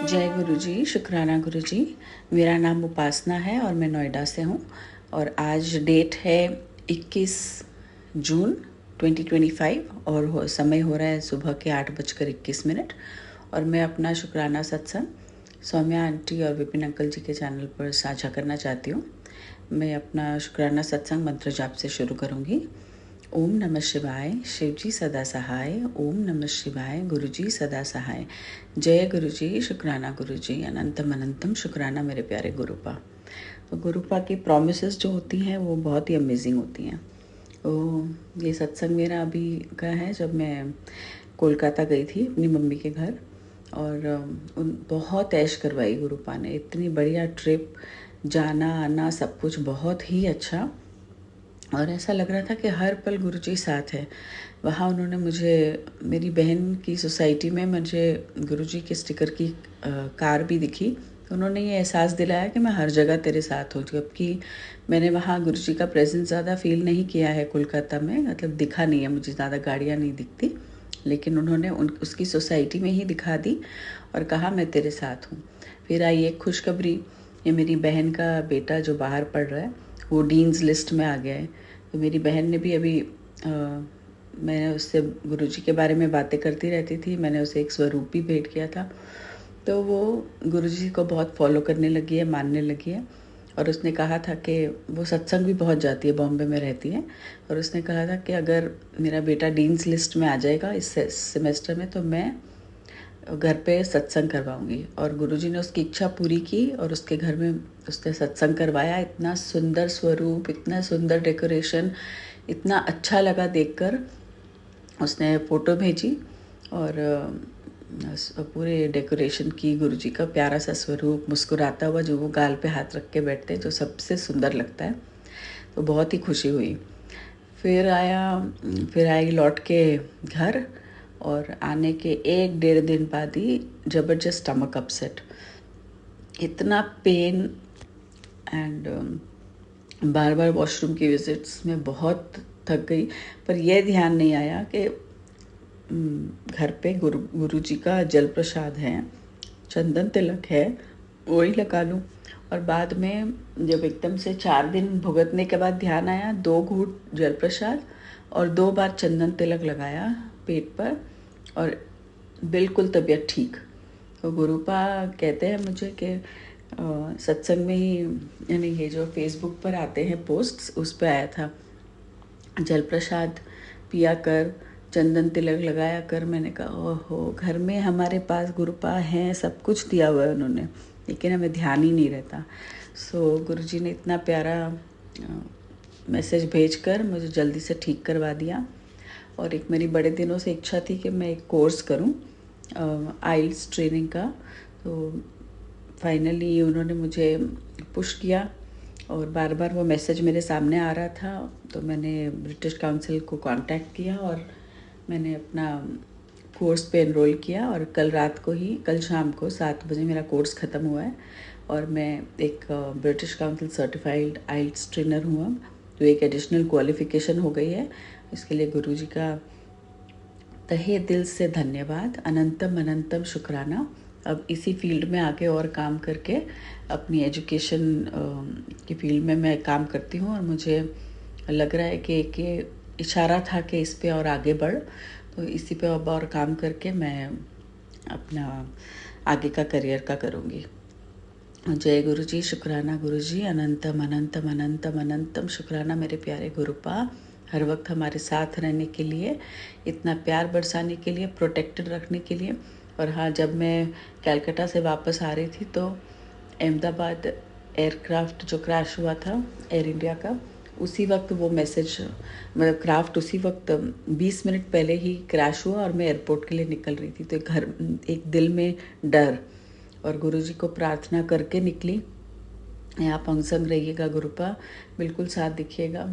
जय गुरु जी, शुक्राना गुरु जी। मेरा नाम उपासना है और मैं नोएडा से हूँ। और आज डेट है 21 जून 2025 और समय हो रहा है सुबह के 8:21। और मैं अपना शुक्राना सत्संग सौम्या आंटी और विपिन अंकल जी के चैनल पर साझा करना चाहती हूँ। मैं अपना शुक्राना सत्संग मंत्र जाप से शुरू करूँगी। ओम नमः शिवाय, शिवजी सदा सहाय। ओम नमः शिवाय, गुरुजी सदा सहाय। जय गुरुजी, शुक्राना गुरुजी, अनंतम अनंतम शुक्राना मेरे प्यारे गुरुपा। तो गुरुपा की प्रॉमिसेस जो होती हैं वो बहुत ही अमेजिंग होती हैं। तो ये सत्संग मेरा अभी का है जब मैं कोलकाता गई थी अपनी मम्मी के घर। और बहुत ऐश करवाई गुरुपा ने। इतनी बढ़िया ट्रिप, जाना आना सब कुछ बहुत ही अच्छा। और ऐसा लग रहा था कि हर पल गुरुजी साथ है। वहाँ उन्होंने मुझे, मेरी बहन की सोसाइटी में मुझे गुरुजी के स्टिकर की कार भी दिखी। तो उन्होंने ये एहसास दिलाया कि मैं हर जगह तेरे साथ हूँ। जबकि मैंने वहाँ गुरुजी का प्रेजेंस ज़्यादा फील नहीं किया है कोलकाता में, मतलब दिखा नहीं है मुझे, ज़्यादा गाड़ियाँ नहीं दिखती। लेकिन उन्होंने उसकी सोसाइटी में ही दिखा दी और कहा मैं तेरे साथ हूँ। फिर आई एक खुशखबरी, ये मेरी बहन का बेटा जो बाहर पढ़ रहा है वो डीन्स लिस्ट में आ गया है। तो मेरी बहन ने भी अभी मैंने उससे गुरुजी के बारे में बातें करती रहती थी, मैंने उसे एक स्वरूप भी भेंट किया था। तो वो गुरुजी को बहुत फॉलो करने लगी है, मानने लगी है। और उसने कहा था कि वो सत्संग भी बहुत जाती है, बॉम्बे में रहती है। और उसने कहा था कि अगर मेरा बेटा डीन्स लिस्ट में आ जाएगा इस सेमेस्टर में तो मैं घर पे सत्संग करवाऊंगी। और गुरुजी ने उसकी इच्छा पूरी की और उसके घर में उसने सत्संग करवाया। इतना सुंदर स्वरूप, इतना सुंदर डेकोरेशन, इतना अच्छा लगा देखकर। उसने फ़ोटो भेजी और पूरे डेकोरेशन की, गुरुजी का प्यारा सा स्वरूप, मुस्कुराता हुआ, जो वो गाल पे हाथ रख के बैठते हैं जो सबसे सुंदर लगता है। तो बहुत ही खुशी हुई। फिर आई लौट के घर। और आने के 1-1.5 दिन बाद ही ज़बरदस्त स्टमक अपसेट, इतना पेन एंड बार बार वॉशरूम की विजिट्स में बहुत थक गई। पर यह ध्यान नहीं आया कि घर पे गुरु जी का जल प्रसाद है, चंदन तिलक है, वही लगा लूँ। और बाद में जब एकदम से 4 दिन भुगतने के बाद ध्यान आया, 2 घूंट जल प्रसाद और 2 बार चंदन तिलक लगाया पेट पर और बिल्कुल तबीयत ठीक। तो गुरुपा कहते हैं मुझे कि सत्संग में ही, यानी ये जो फेसबुक पर आते हैं पोस्ट्स, उस पर आया था जल प्रसाद पिया कर, चंदन तिलक लगाया कर। मैंने कहा ओहो, घर में हमारे पास गुरुपा हैं, सब कुछ दिया हुआ है उन्होंने, लेकिन हमें ध्यान ही नहीं रहता। सो गुरुजी ने इतना प्यारा मैसेज भेजकर मुझे जल्दी से ठीक करवा दिया। और एक मेरी बड़े दिनों से इच्छा थी कि मैं एक कोर्स करूं आइल्स ट्रेनिंग का। तो फाइनली उन्होंने मुझे पुश किया और बार बार वो मैसेज मेरे सामने आ रहा था। तो मैंने ब्रिटिश काउंसिल को कांटेक्ट किया और मैंने अपना कोर्स पे एनरोल किया। और कल रात को ही, कल शाम को 7 बजे मेरा कोर्स ख़त्म हुआ है और मैं एक ब्रिटिश काउंसिल सर्टिफाइड आइल्स ट्रेनर हूँ अब। तो एक एडिशनल क्वालिफ़िकेशन हो गई है। इसके लिए गुरुजी का तहे दिल से धन्यवाद, अनंतम अनंतम शुक्राना। अब इसी फील्ड में आगे और काम करके अपनी एजुकेशन की फील्ड में मैं काम करती हूँ और मुझे लग रहा है कि एक ये इशारा था कि इस पे और आगे बढ़। तो इसी पे अब और काम करके मैं अपना आगे का करियर का करूँगी। जय गुरु जी, शुक्राना गुरु जी, अनंतम अनंतम अनंतम अनंतम शुक्राना मेरे प्यारे गुरुपा, हर वक्त हमारे साथ रहने के लिए, इतना प्यार बरसाने के लिए, प्रोटेक्टेड रखने के लिए। और हाँ, जब मैं कलकत्ता से वापस आ रही थी तो अहमदाबाद एयरक्राफ्ट जो क्रैश हुआ था एयर इंडिया का, उसी वक्त वो मैसेज, मतलब क्राफ्ट उसी वक्त 20 मिनट पहले ही क्रैश हुआ और मैं एयरपोर्ट के लिए निकल रही थी। तो एक दिल में डर, और गुरुजी को प्रार्थना करके निकली। आप अंग संग रहिएगा गुरुपा, बिल्कुल साथ दिखिएगा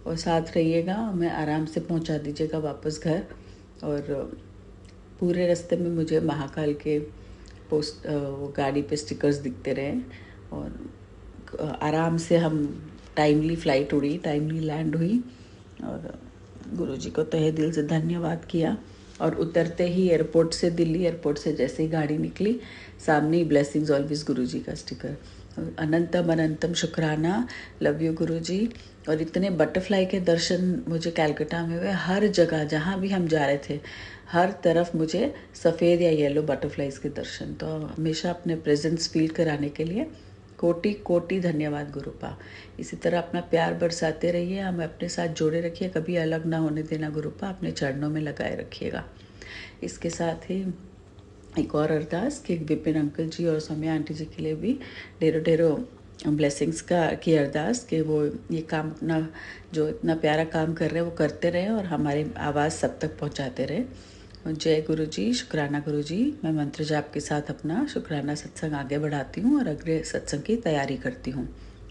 और साथ रहिएगा, हमें आराम से पहुंचा दीजिएगा वापस घर। और पूरे रास्ते में मुझे महाकाल के वो गाड़ी पे स्टिकर्स दिखते रहे और आराम से हम टाइमली फ़्लाइट उड़ी, टाइमली लैंड हुई। और गुरुजी को तहे दिल से धन्यवाद किया और उतरते ही एयरपोर्ट से, दिल्ली एयरपोर्ट से जैसे ही गाड़ी निकली, सामने ही ब्लेसिंग्स ऑलवेज गुरुजी का स्टिकर। अनंतम अनंतम शुक्राना, लव यू गुरुजी। और इतने बटरफ्लाई के दर्शन मुझे कैलकाटा में हुए, हर जगह जहाँ भी हम जा रहे थे हर तरफ मुझे सफ़ेद या येलो बटरफ्लाइज के दर्शन। तो हमेशा अपने प्रेजेंस फील कराने के लिए कोटि कोटि धन्यवाद गुरुपा। इसी तरह अपना प्यार बरसाते रहिए, हमें अपने साथ जोड़े रखिए, कभी अलग ना होने देना गुरुपा, अपने चरणों में लगाए रखिएगा। इसके साथ ही एक और अरदास कि विपिन अंकल जी और सौम्या आंटी जी के लिए भी ढेरों ढेरों ब्लेसिंग्स की अरदास कि वो ये काम अपना जो इतना प्यारा काम कर रहे हैं वो करते रहें और हमारी आवाज़ सब तक पहुंचाते रहें। जय गुरु जी, शुक्राना गुरु जी। मैं मंत्र जाप के साथ अपना शुक्राना सत्संग आगे बढ़ाती हूँ और अगले सत्संग की तैयारी करती हूँ।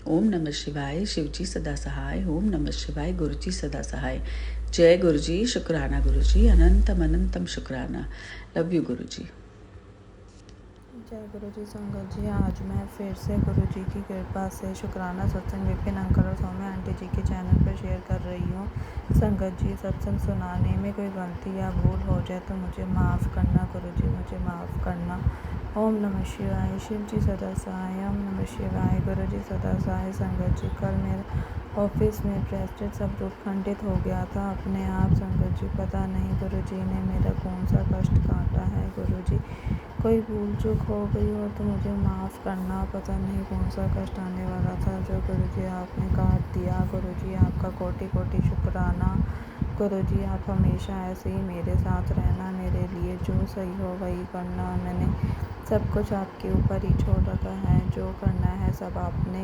ओम नमः शिवाय, शिव जी सदा सहाय। ओम नमः शिवाय, गुरु जी सदा सहाय। जय गुरु जी, शुक्राना गुरु जी, अनंतम अनंतम शुक्राना। लव यू गुरु जी। जय गुरु जी। संगत जी, आज मैं फिर से गुरु जी की कृपा से शुक्राना सत्संग विपिन अंकल और सौम्या आंटी जी के चैनल पर शेयर कर रही हूँ। संगत जी, सत्संग सुनाने में कोई गलती या भूल हो जाए तो मुझे माफ़ करना गुरु जी, मुझे माफ़ करना। ओम नमः शिवाय, शिव जी सदा सहाय। ओम नमः शिवाय, गुरु जी सदा सहाय। संगत जी, कल मेरे ऑफिस में प्रेस्टेज सब रूप खंडित हो गया था अपने आप। संगत जी, पता नहीं गुरु जी ने मेरा कौन सा कष्ट काटा है। गुरु जी, कोई भूल चूक हो गई हो तो मुझे माफ़ करना। पता नहीं कौन सा कष्ट आने वाला था जो गुरु जी आपने काट दिया। गुरु जी, आपका कोटि कोटि शुक्राना। गुरु जी, आप हमेशा ऐसे ही मेरे साथ रहना, मेरे लिए जो सही हो वही करना। मैंने सब कुछ आपके ऊपर ही छोड़ रखा है, जो करना है सब आपने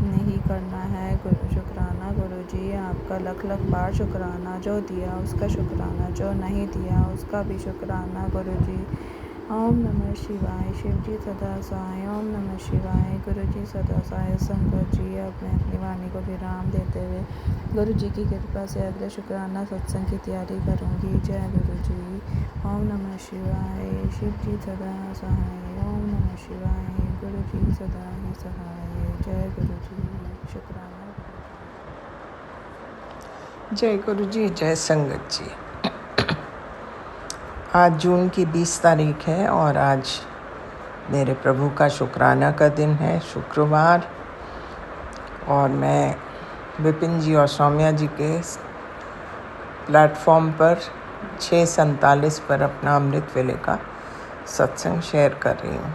नहीं करना है। शुक्राना गुरु जी, आपका लख लख बार शुक्राना। जो दिया उसका शुक्राना, जो नहीं दिया उसका भी शुक्राना गुरु जी। ओम नमः शिवाय, शिव जी सदा सहाय। ओम नमः शिवाय, गुरु जी सदा सहाय। संगत जी, अब मैं अपनी वाणी को विराम देते हुए गुरु जी की कृपा से अगले शुक्राना सत्संग की तैयारी करूँगी। जय गुरु जी। ओम नमः शिवाय, शिव जी सदा सहाय। ओम नमः शिवाय, गुरु जी सदा ही सहाय। जय गुरु जी। शुक्राना। जय गुरु जी, जय संगत जी। आज जून की 20 तारीख है और आज मेरे प्रभु का शुक्राना का दिन है, शुक्रवार। और मैं विपिन जी और सौम्या जी के प्लेटफॉर्म पर 6:47 पर अपना अमृत वेले का सत्संग शेयर कर रही हूँ।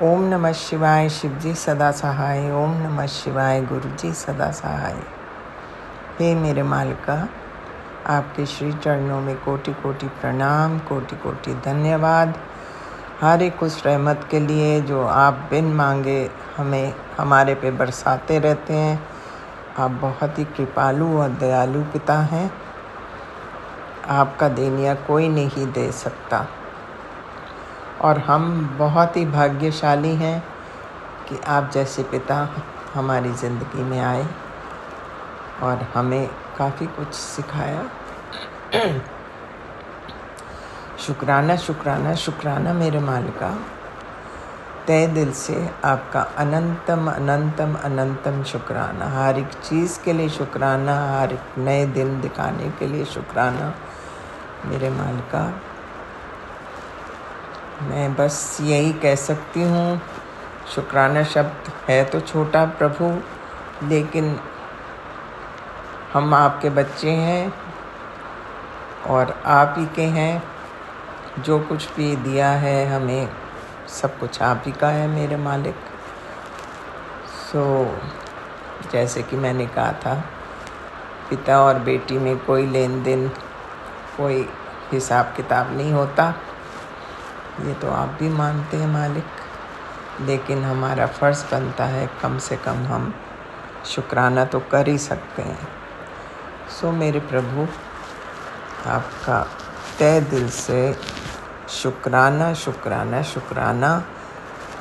ओम नमः शिवाय, शिव जी सदा सहाय। ओम नमः शिवाय, गुरु जी सदा सहाय। हे मेरे मालिका, आपके श्री चरणों में कोटि कोटि प्रणाम, कोटि कोटि धन्यवाद। हर एक उस रहमत के लिए जो आप बिन मांगे हमें हमारे पे बरसाते रहते हैं। आप बहुत ही कृपालु और दयालु पिता हैं। आपका देनिया कोई नहीं दे सकता और हम बहुत ही भाग्यशाली हैं कि आप जैसे पिता हमारी ज़िंदगी में आए और हमें काफ़ी कुछ सिखाया। शुक्राना शुक्राना शुक्राना मेरे मालिका, तहे दिल से आपका अनंतम अनंतम अनंतम शुक्राना। हर एक चीज़ के लिए शुक्राना, हर एक नए दिन दिखाने के लिए शुक्राना मेरे मालिका। मैं बस यही कह सकती हूँ, शुक्राना शब्द है तो छोटा प्रभु, लेकिन हम आपके बच्चे हैं और आप ही के हैं। जो कुछ भी दिया है हमें, सब कुछ आप ही का है मेरे मालिक। जैसे कि मैंने कहा था, पिता और बेटी में कोई लेन देन, कोई हिसाब किताब नहीं होता। ये तो आप भी मानते हैं मालिक, लेकिन हमारा फ़र्ज़ बनता है कम से कम हम शुक्राना तो कर ही सकते हैं। मेरे प्रभु, आपका तहे दिल से शुक्राना शुक्राना शुक्राना,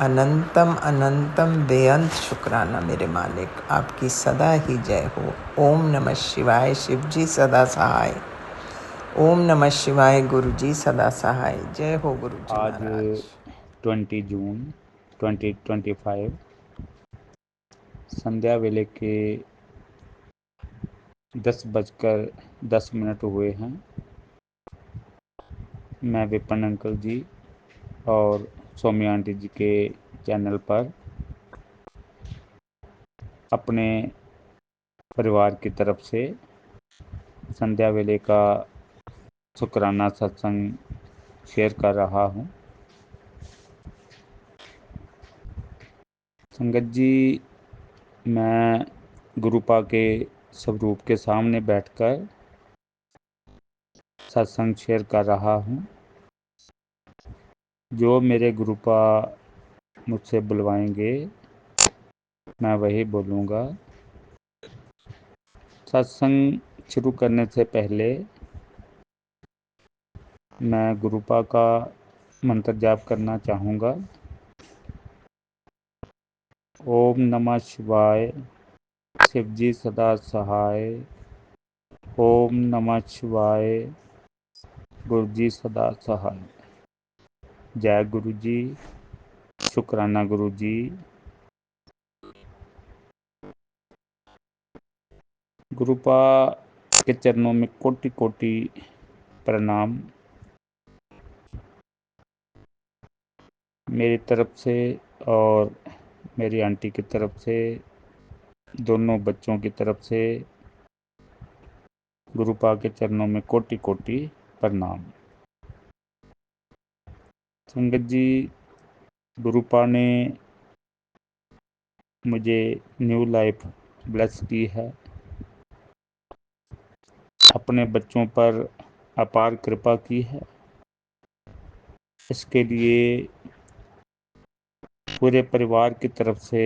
अनंतम अनंतम बेअंत शुक्राना मेरे मालिक। आपकी सदा ही जय हो। ओम नमः शिवाय, शिव जी सदा सहाय। ओम नमः शिवाय, गुरु जी सदा सहाय। जय हो गुरु जी आज महाराज। 20 जून 2025 संध्या वेले के 10:10 हुए हैं। मैं विपिन अंकल जी और सौम्या आंटी जी के चैनल पर अपने परिवार की तरफ से संध्या वेले का शुक्राना सत्संग शेयर कर रहा हूँ। संगत जी, मैं गुरुपा के स्वरूप के सामने बैठकर सत्संग शेयर कर रहा हूँ। जो मेरे गुरुपा मुझसे बुलवाएंगे मैं वही बोलूँगा। सत्संग शुरू करने से पहले मैं गुरुपा का मंत्र जाप करना चाहूँगा। ओम नमः शिवाय, शिवजी सदा सहाय। ओम नमः शिवाय, गुरुजी सदा सहाय। जय गुरु जी, शुक्राना गुरु जी। गुरुपा के चरणों में कोटि कोटि प्रणाम। मेरी तरफ से और मेरी आंटी की तरफ से, दोनों बच्चों की तरफ से गुरुपा के चरणों में कोटि कोटि प्रणाम। संगत जी, गुरुपा ने मुझे न्यू लाइफ ब्लेस की है। अपने बच्चों पर अपार कृपा की है। इसके लिए पूरे परिवार की तरफ से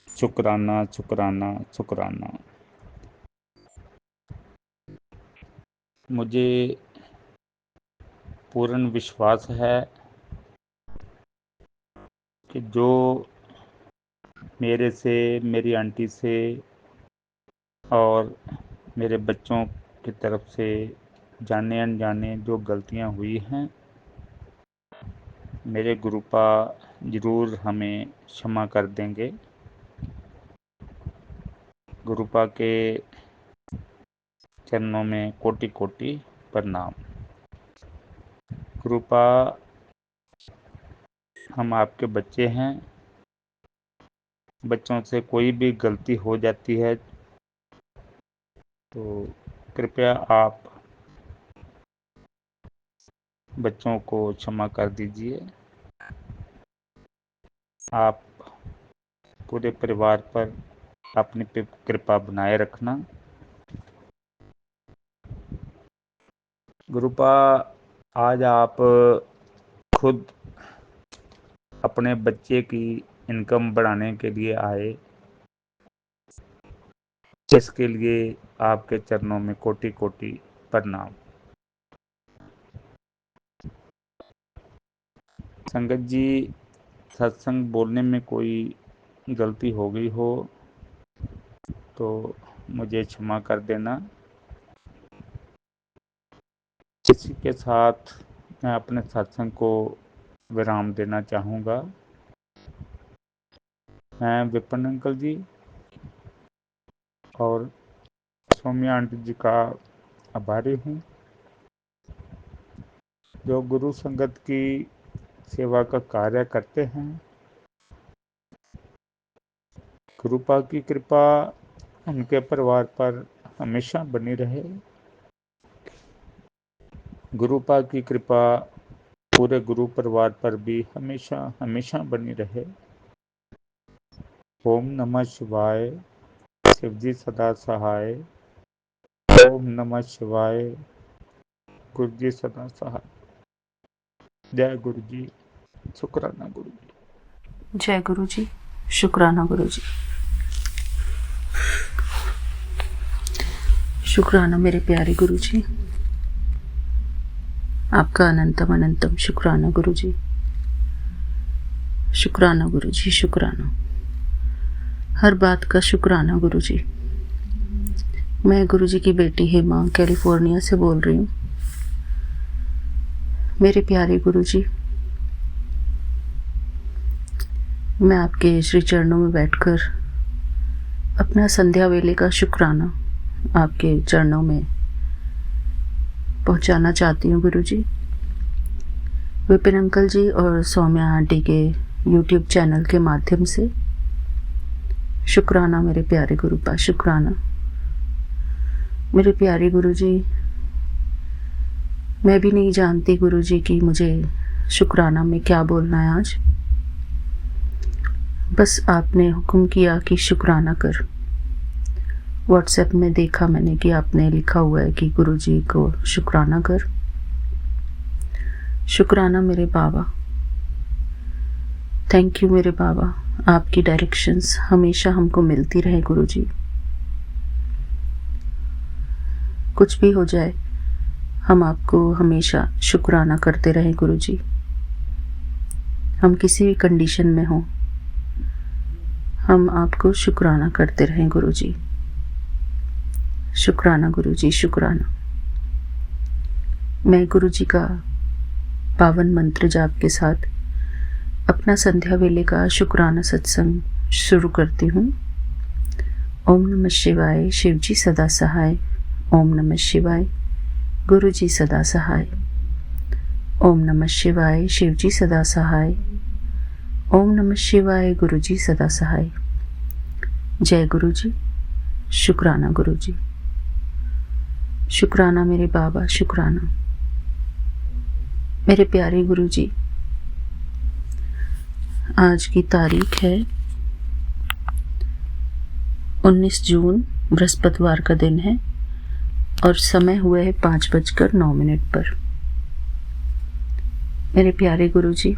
शुक्राना शुक्राना शुक्राना। मुझे पूर्ण विश्वास है कि जो मेरे से, मेरी आंटी से और मेरे बच्चों की तरफ से जाने अनजाने जो गलतियां हुई हैं, मेरे गुरुपा ज़रूर हमें क्षमा कर देंगे। गुरुपा के चरणों में कोटि कोटि प्रणाम। गुरुपा, हम आपके बच्चे हैं। बच्चों से कोई भी गलती हो जाती है तो कृपया आप बच्चों को क्षमा कर दीजिए। आप पूरे परिवार पर अपनी कृपा बनाए रखना। गुरुपा, आज आप खुद अपने बच्चे की इनकम बढ़ाने के लिए आए। इसके लिए आपके चरणों में कोटि कोटि प्रणाम। संगत जी, सत्संग बोलने में कोई गलती हो गई हो तो मुझे क्षमा कर देना। इसी के साथ मैं अपने सत्संग को विराम देना चाहूँगा। मैं विपिन अंकल जी और सौम्या आंटी जी का आभारी हूँ, जो गुरु संगत की सेवा का कार्य करते हैं। गुरुपा की कृपा उनके परिवार पर हमेशा बनी रहे। गुरुपा की कृपा पूरे गुरु परिवार पर भी हमेशा हमेशा बनी रहे। ओम नमः शिवाय, शिवजी सदा सहाय। ओम नमः शिवाय, गुरुजी सदा सहाय। जय गुरु जी, शुक्राना गुरु जी। जय गुरु जी, शुक्राना गुरु जी। शुक्राना मेरे प्यारे गुरु जी, आपका अनंतम अनंतम शुक्राना गुरु जी। शुक्राना गुरु जी, शुक्राना, हर बात का शुक्राना गुरु जी। मैं गुरु जी की बेटी हेमा कैलिफोर्निया से बोल रही हूँ। मेरे प्यारे गुरु जी, मैं आपके श्री चरणों में बैठकर अपना संध्या वेले का शुक्राना आपके चरणों में पहुंचाना चाहती हूँ गुरुजी। विपिन अंकल जी और सौम्या आंटी के YouTube चैनल के माध्यम से शुक्राना मेरे प्यारे गुरुपा, शुक्राना मेरे प्यारे गुरुजी। मैं भी नहीं जानती गुरुजी कि मुझे शुक्राना में क्या बोलना है आज। बस आपने हुक्म किया कि शुक्राना कर। व्हाट्सएप में देखा मैंने कि आपने लिखा हुआ है कि गुरुजी को शुक्राना कर। शुक्राना मेरे बाबा, थैंक यू मेरे बाबा। आपकी डायरेक्शंस हमेशा हमको मिलती रहे गुरुजी। कुछ भी हो जाए हम आपको हमेशा शुक्राना करते रहें गुरुजी। हम किसी भी कंडीशन में हों हम आपको शुक्राना करते रहें गुरुजी। शुक्राना गुरुजी, शुक्राना। मैं गुरुजी का पावन मंत्र जाप के साथ अपना संध्या वेले का शुक्राना सत्संग शुरू करती हूँ। ओम नमः शिवाय, शिवजी सदा सहाय। ओम नमः शिवाय, गुरुजी सदा सहाय। ओम नमः शिवाय, शिवजी सदा सहाय। ओम नमः शिवाय, गुरुजी सदा सहाय। जय गुरुजी, शुक्राना गुरुजी। शुक्राना मेरे बाबा, शुक्राना मेरे प्यारे गुरुजी। आज की तारीख है 19 जून, बृहस्पतिवार का दिन है और समय हुआ है 5:09 पर। मेरे प्यारे गुरुजी,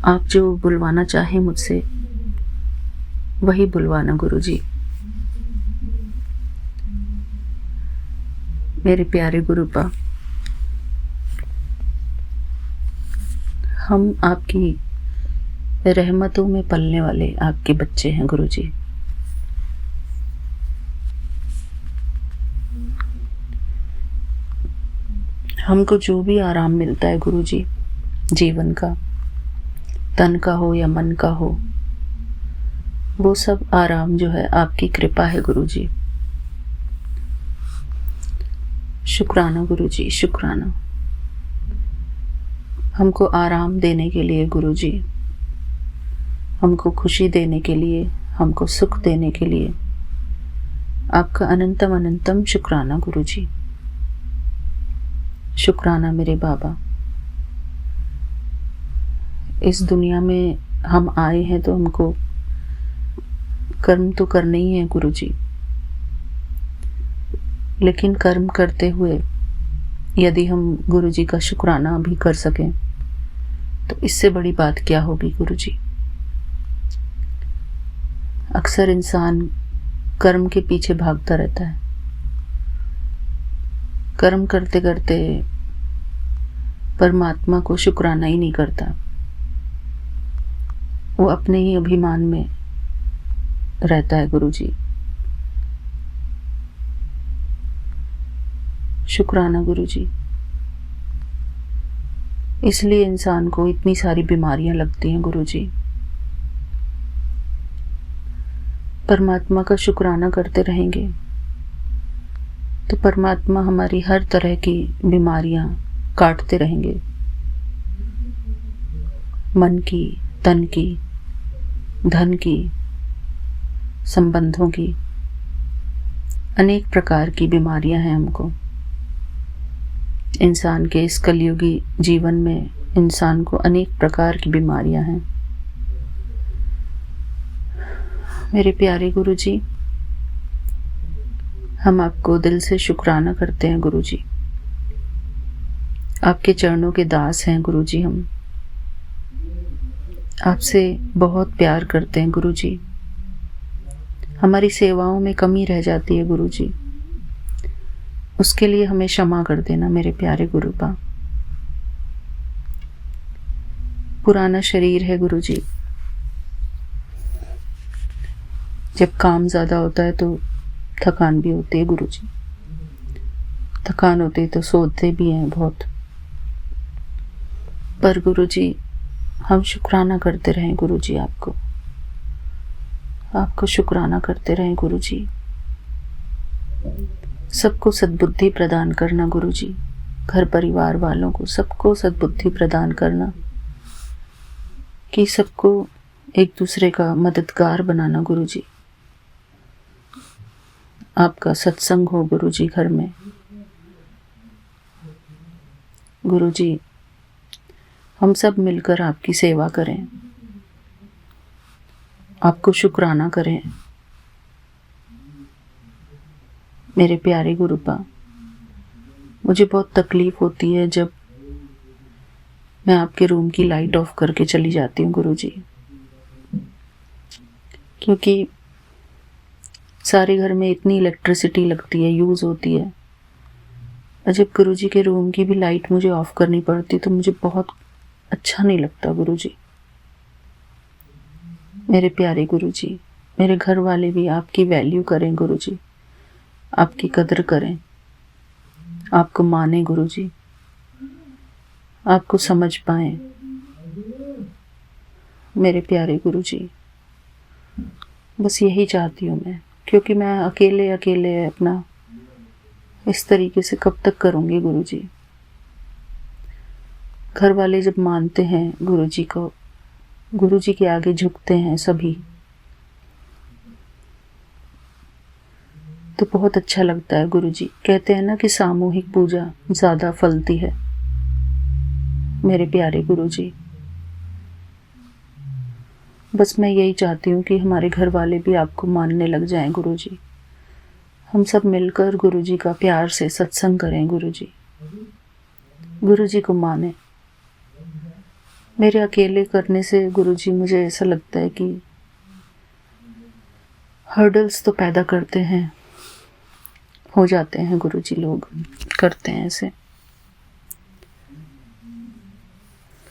आप जो बुलवाना चाहे मुझसे वही बुलवाना गुरुजी। मेरे प्यारे गुरुपा, हम आपकी रहमतों में पलने वाले आपके बच्चे हैं गुरुजी। हमको जो भी आराम मिलता है गुरुजी जीवन का, तन का हो या मन का हो, वो सब आराम जो है आपकी कृपा है गुरुजी। शुक्राना गुरुजी, शुक्राना। हमको आराम देने के लिए गुरुजी, हमको खुशी देने के लिए, हमको सुख देने के लिए आपका अनंतम अनंतम शुक्राना गुरुजी। शुक्राना मेरे बाबा। इस दुनिया में हम आए हैं तो हमको कर्म तो करने ही है गुरुजी, लेकिन कर्म करते हुए यदि हम गुरुजी का शुक्राना भी कर सकें तो इससे बड़ी बात क्या होगी गुरुजी। अक्सर इंसान कर्म के पीछे भागता रहता है, कर्म करते करते परमात्मा को शुक्राना ही नहीं करता। वो अपने ही अभिमान में रहता है गुरुजी। शुक्राना गुरुजी। इसलिए इंसान को इतनी सारी बीमारियां लगती हैं गुरुजी। परमात्मा का शुक्राना करते रहेंगे तो परमात्मा हमारी हर तरह की बीमारियां काटते रहेंगे, मन की, तन की, धन की, संबंधों की। अनेक प्रकार की बीमारियां हैं हमको। इंसान के इस कलयुगी जीवन में इंसान को अनेक प्रकार की बीमारियां हैं। मेरे प्यारे गुरुजी, हम आपको दिल से शुक्राना करते हैं गुरुजी। आपके चरणों के दास हैं गुरुजी। हम आपसे बहुत प्यार करते हैं गुरुजी। हमारी सेवाओं में कमी रह जाती है गुरुजी, उसके लिए हमें क्षमा कर देना मेरे प्यारे गुरुपा। पुराना शरीर है गुरुजी, जब काम ज्यादा होता है तो थकान भी होती है गुरुजी। थकान होती है तो सोते भी हैं बहुत। पर गुरुजी, हम शुक्राना करते रहें गुरुजी। आपको शुक्राना करते रहें गुरुजी। सबको सद्बुद्धि प्रदान करना गुरुजी, घर परिवार वालों को सबको सद्बुद्धि प्रदान करना, कि सबको एक दूसरे का मददगार बनाना गुरुजी। आपका सत्संग हो गुरुजी घर में। गुरुजी, हम सब मिलकर आपकी सेवा करें, आपको शुक्राना करें। मेरे प्यारे गुरुपा, मुझे बहुत तकलीफ होती है जब मैं आपके रूम की लाइट ऑफ करके चली जाती हूँ गुरुजी, क्योंकि सारे घर में इतनी इलेक्ट्रिसिटी लगती है, यूज़ होती है। और जब गुरुजी के रूम की भी लाइट मुझे ऑफ करनी पड़ती तो मुझे बहुत अच्छा नहीं लगता गुरुजी। मेरे प्यारे गुरुजी, मेरे घर वाले भी आपकी वैल्यू करें गुरुजी, आपकी कदर करें, आपको माने गुरुजी, आपको समझ पाएं। मेरे प्यारे गुरुजी, बस यही चाहती हूँ मैं, क्योंकि मैं अकेले अकेले अपना इस तरीके से कब तक करूँगी गुरुजी। घर वाले जब मानते हैं गुरुजी को, गुरुजी के आगे झुकते हैं सभी, तो बहुत अच्छा लगता है गुरुजी। कहते हैं ना कि सामूहिक पूजा ज़्यादा फलती है। मेरे प्यारे गुरुजी, बस मैं यही चाहती हूँ कि हमारे घर वाले भी आपको मानने लग जाएं गुरुजी। हम सब मिलकर गुरुजी का प्यार से सत्संग करें गुरुजी, गुरुजी को माने। मेरे अकेले करने से गुरुजी मुझे ऐसा लगता है कि हर्डल्स तो पैदा करते हैं, हो जाते हैं गुरुजी, लोग करते हैं ऐसे।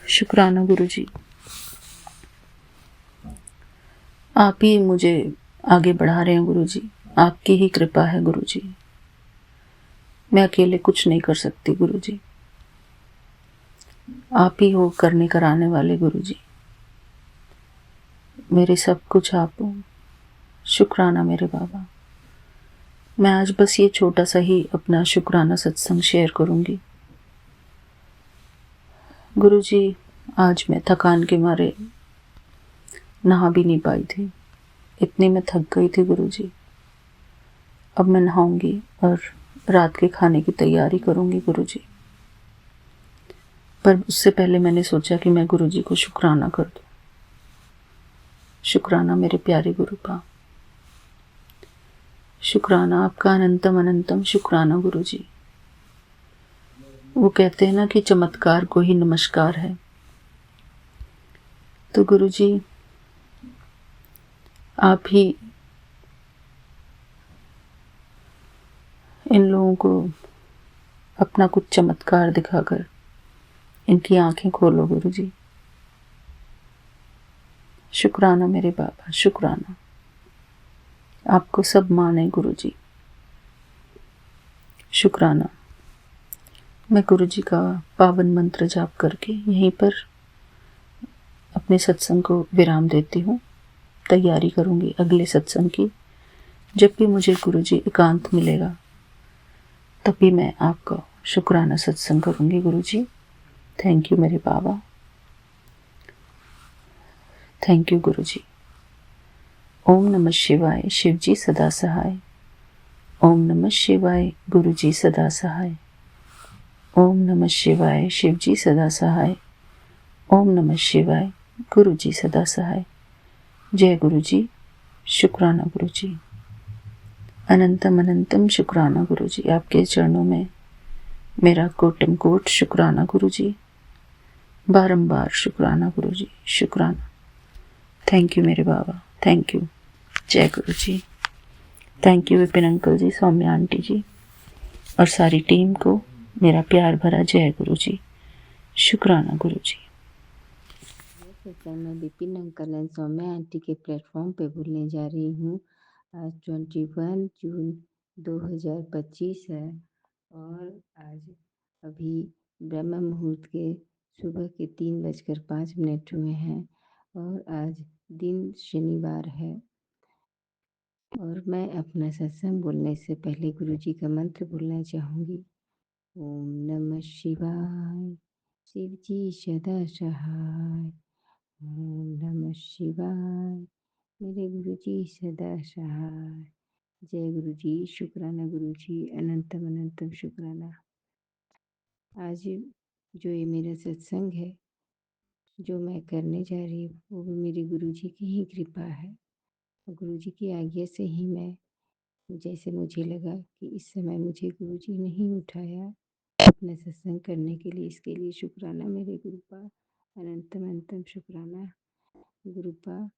शुक्राना गुरुजी, आप ही मुझे आगे बढ़ा रहे हैं गुरुजी, आपकी ही कृपा है गुरुजी। मैं अकेले कुछ नहीं कर सकती गुरुजी, आप ही हो करने कराने वाले गुरुजी। मेरे सब कुछ आप हो। शुक्राना मेरे बाबा। मैं आज बस ये छोटा सा ही अपना शुक्राना सत्संग शेयर करूंगी गुरुजी। आज मैं थकान के मारे नहा भी नहीं पाई थी, इतनी मैं थक गई थी गुरुजी। अब मैं नहाऊंगी और रात के खाने की तैयारी करूंगी गुरुजी। पर उससे पहले मैंने सोचा कि मैं गुरुजी को शुक्राना कर दूं। शुक्राना मेरे प्यारे गुरुपा, शुक्राना आपका अनंतम अनंतम शुक्राना गुरुजी। वो कहते हैं ना कि चमत्कार को ही नमस्कार है। तो गुरुजी, आप ही इन लोगों को अपना कुछ चमत्कार दिखाकर इनकी आंखें खोलो गुरुजी। शुक्राना मेरे बाबा, शुक्राना। आपको सब माने गुरुजी। शुक्राना। मैं गुरुजी का पावन मंत्र जाप करके यहीं पर अपने सत्संग को विराम देती हूँ। तैयारी करूँगी अगले सत्संग की। जब भी मुझे गुरुजी एकांत मिलेगा तभी मैं आपका शुक्राना सत्संग करूँगी गुरुजी। थैंक यू मेरे बाबा, थैंक यू गुरुजी। ओम नमः शिवाय, शिवजी सदा सहाय। ओम नमः शिवाय, गुरुजी सदा सहाय। ओम नमः शिवाय, शिवजी सदा सहाय। ओम नमः शिवाय, गुरुजी सदा सहाय। जय गुरुजी। शुक्राना गुरुजी, अनंतम अनंतम शुक्राना गुरुजी। आपके चरणों में मेरा कोटम कोट शुक्राना गुरुजी, बारंबार शुक्राना गुरुजी, शुक्राना। थैंक यू मेरे बाबा, थैंक यू। जय गुरुजी। Thank you Vipin uncle ji, Saumya aunty ji और सारी टीम को मेरा प्यार भरा जय गुरुजी, शुक्राना गुरुजी। मैं Vipin uncle and Saumya aunty के प्लेटफॉर्म पे बोलने जा रही हूँ। आज 21 जून 2025 है और आज अभी ब्रह्म मुहूर्त के सुबह के 3:05 हुए हैं और आज दिन शनिवार है। और मैं अपना सत्संग बोलने से पहले गुरु जी का मंत्र बोलना चाहूँगी। ओम नमः शिवाय, शिव जी सदा सहाय। ओम नमः शिवाय, मेरे गुरु जी सदा सहाय। जय गुरु जी, शुक्राना गुरु जी, अनंतम अनंतम शुक्राना। आज जो ये मेरा सत्संग है, जो मैं करने जा रही हूँ, वो भी मेरे गुरु जी की ही कृपा है। गुरु जी की आज्ञा से ही मैं, जैसे मुझे लगा कि इस समय मुझे गुरु जी नहीं उठाया अपना सत्संग करने के लिए, इसके लिए शुक्राना मेरे गुरुपा, अनंतम अनंतम शुक्राना। गुरुपा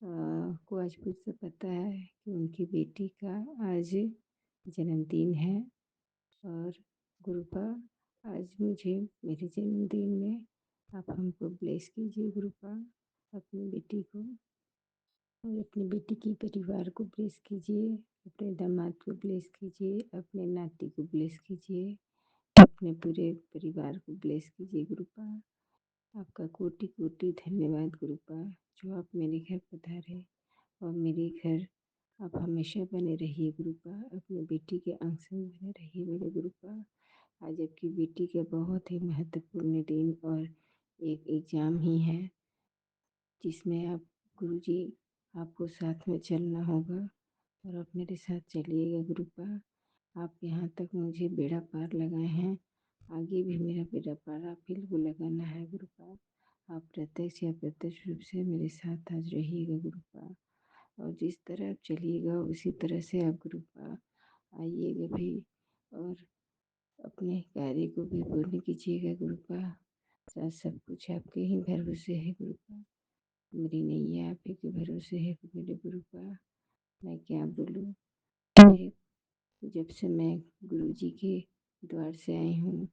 को आज कुछ तो पता है कि उनकी बेटी का आज जन्मदिन है, और गुरुपा आज मुझे मेरे जन्मदिन में आप हमको ब्लेस कीजिए गुरुपा, अपनी बेटी को और अपनी बेटी की परिवार को ब्लेस कीजिए, अपने दामाद को ब्लेस कीजिए, अपने नाती को ब्लेस कीजिए, अपने पूरे परिवार को ब्लेस कीजिए गुरुपा। आपका कोटि कोटि धन्यवाद गुरुपा, जो आप मेरे घर पधारे और मेरे घर आप हमेशा बने रहिए गुरुपा, अपनी बेटी के अंश में बने रहिए मेरे गुरुपा। आज आपकी बेटी का बहुत ही महत्वपूर्ण दिन और एक एग्ज़ाम ही है, जिसमें आप गुरुजी आपको साथ में चलना होगा और आप मेरे साथ चलिएगा गुरुपा। आप यहाँ तक मुझे बेड़ा पार लगाए हैं, आगे भी मेरा बेड़ा पार आप ही को लगाना है गुरुपा। आप प्रत्यक्ष या अप्रत्यक्ष रूप से मेरे साथ आज रहिएगा गुरुपा, और जिस तरह आप चलिएगा उसी तरह से आप गुरुपा आइएगा भी, और अपने कार्य को भी पूर्ण कीजिएगा गुरुपा। सब कुछ आपके ही भरोसे है गुरुपा, मेरी नैया आप ही के भरोसे है मेरे गुरुपा। मैं क्या बोलूँ, मेरे जब से मैं गुरु जी के द्वार से आई हूँ,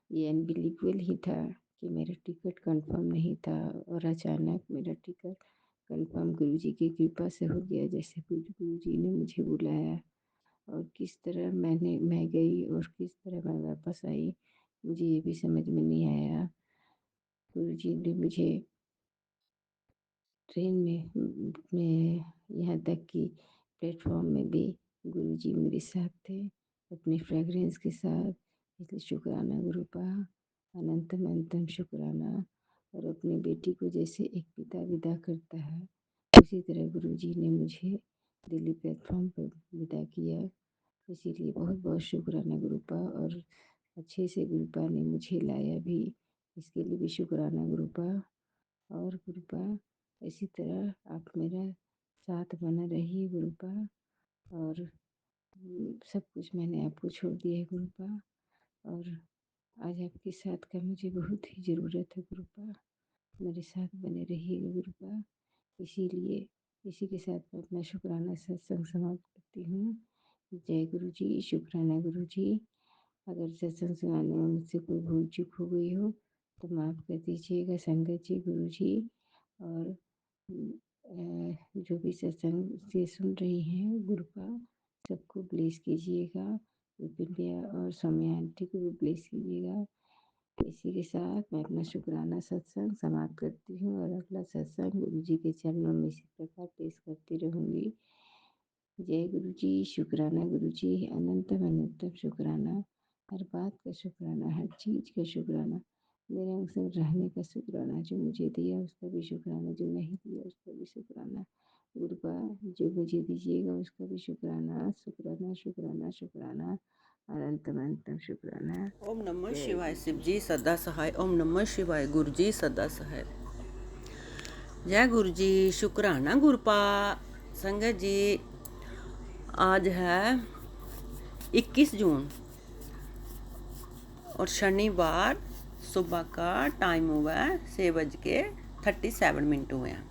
ये अनबिलीवेबल ही था कि मेरा टिकट कंफर्म नहीं था, और अचानक मेरा टिकट कंफर्म गुरु जी की कृपा से हो गया, जैसे गुरु जी ने मुझे बुलाया। और किस तरह मैं गई और किस तरह मैं वापस आई, मुझे ये भी समझ में नहीं आया। गुरु जी ने मुझे ट्रेन में यहाँ तक कि प्लेटफॉर्म में भी गुरु जी मेरे साथ थे अपने फ्रेगरेंस के साथ, इसलिए शुक्राना गुरुपा, अनंतम अनंतम शुक्राना। और अपनी बेटी को जैसे एक पिता विदा करता है, उसी तरह गुरु जी ने मुझे दिल्ली प्लेटफॉर्म पर विदा किया, इसीलिए बहुत बहुत शुक्राना गुरुपा। और अच्छे से गुरुपा ने मुझे लाया भी, इसके लिए भी शुक्राना गुरुपा। और गुरुपा इसी तरह आप मेरा साथ बना रहिए गुरुपा, और सब कुछ मैंने आपको छोड़ दिया है गुरुपा, और आज आपके साथ का मुझे बहुत ही ज़रूरत है गुरुपा, मेरे साथ बने रहिएगा गुरुपा। इसीलिए इसी के साथ मैं अपना शुक्राना सत्संग समाप्त करती हूँ। जय गुरु जी, शुक्राना गुरु जी। अगर सत्संग सुनाने में मुझसे कोई भूल चूक हो गई हो तो माफ़ कर दीजिएगा संगत जी, गुरु जी। और जो भी सत्संग से सुन रही हैं गुरुपा, सबको ब्लेस कीजिएगा, विपिन भैया और सौम्या आंटी को भी ब्लेस कीजिएगा। इसी के साथ मैं अपना शुक्राना सत्संग समाप्त करती हूँ, और अगला सत्संग गुरु जी के चरणों में इसी प्रकार पेश करती रहूँगी। जय गुरु जी, शुक्राना गुरु जी, अनंतम अनंतम शुक्राना, हर बात का शुक्राना, हर चीज़ का शुक्राना, मेरे अंग संग रहने का शुक्राना, जो मुझे दिया उसका भी शुक्राना, जो नहीं दिया उसका भी शुक्राना गुरुपा, जो मुझे दीजिएगा उसका भी शुक्राना, शुक्राना शुक्राना शुक्राना, अनंतम अनंतम शुक्राना। ओम नमः जय शिवाय, गुरु शिव जी। जी सदा सहाय। ओम नमः शिवाय, गुरु जी सदा सहाय। जय गुरु जी, शुक्राना गुरुपा। संगत जी, आज है 21 जून और शनिवार, सुबह का टाइम हुआ है 6:37 हुए हैं।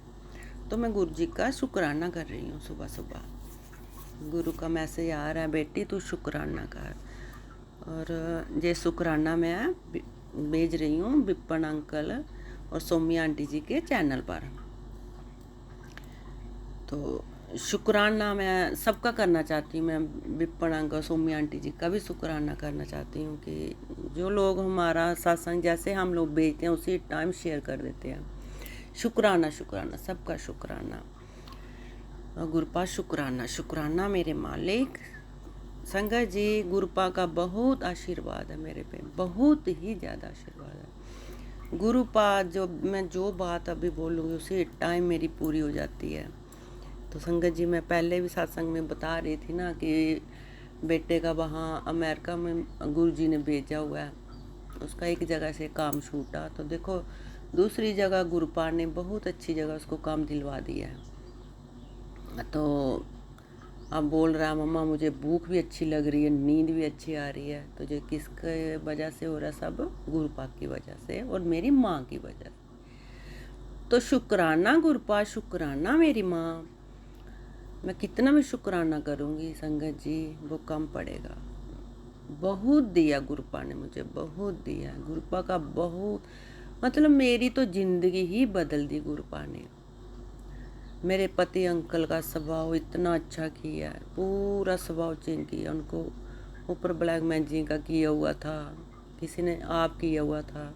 तो मैं गुरु जी का शुक्राना कर रही हूँ सुबह सुबह। गुरु का मैसेज आ रहा है, बेटी तू शुक्राना कर। और ये शुक्राना मैं भेज रही हूँ विपिन अंकल और सौम्या आंटी जी के चैनल पर। तो शुक्राना मैं सबका करना चाहती हूँ। मैं विपिन अंकल, सौम्या आंटी जी का भी शुक्राना करना चाहती हूँ कि जो लोग हमारा सत्संग जैसे हम लोग भेजते हैं उसी टाइम शेयर कर देते हैं। शुक्राना शुक्राना, सबका शुक्राना। और गुरुपा शुक्राना शुक्राना मेरे मालिक। संगत जी, गुरुपा का बहुत आशीर्वाद है मेरे पे, बहुत ही ज़्यादा आशीर्वाद है। गुरुपा मैं जो बात अभी बोलूँगी उसी टाइम मेरी पूरी हो जाती है। तो संगत जी, मैं पहले भी सत्संग में बता रही थी ना कि बेटे का वहाँ अमेरिका में गुरुजी ने भेजा हुआ है, उसका एक जगह से काम छूटा, तो देखो दूसरी जगह गुरुपा ने बहुत अच्छी जगह उसको काम दिलवा दिया है। तो अब बोल रहा है मम्मा मुझे भूख भी अच्छी लग रही है, नींद भी अच्छी आ रही है। तो जो किसके वजह से हो रहा है, सब गुरुपा की वजह से और मेरी माँ की वजह से। तो शुक्राना गुरुपा, शुक्राना मेरी माँ। मैं कितना भी शुक्राना करूँगी संगत जी, वो कम पड़ेगा। बहुत दिया गुरुपा ने मुझे, बहुत दिया। गुरुपा का बहुत मतलब मेरी तो ज़िंदगी ही बदल दी गुरुपा ने। मेरे पति अंकल का स्वभाव इतना अच्छा किया है, पूरा स्वभाव चेंज किया उनको। ऊपर ब्लैक मैजिक का किया हुआ था, किसी ने आप किया हुआ था,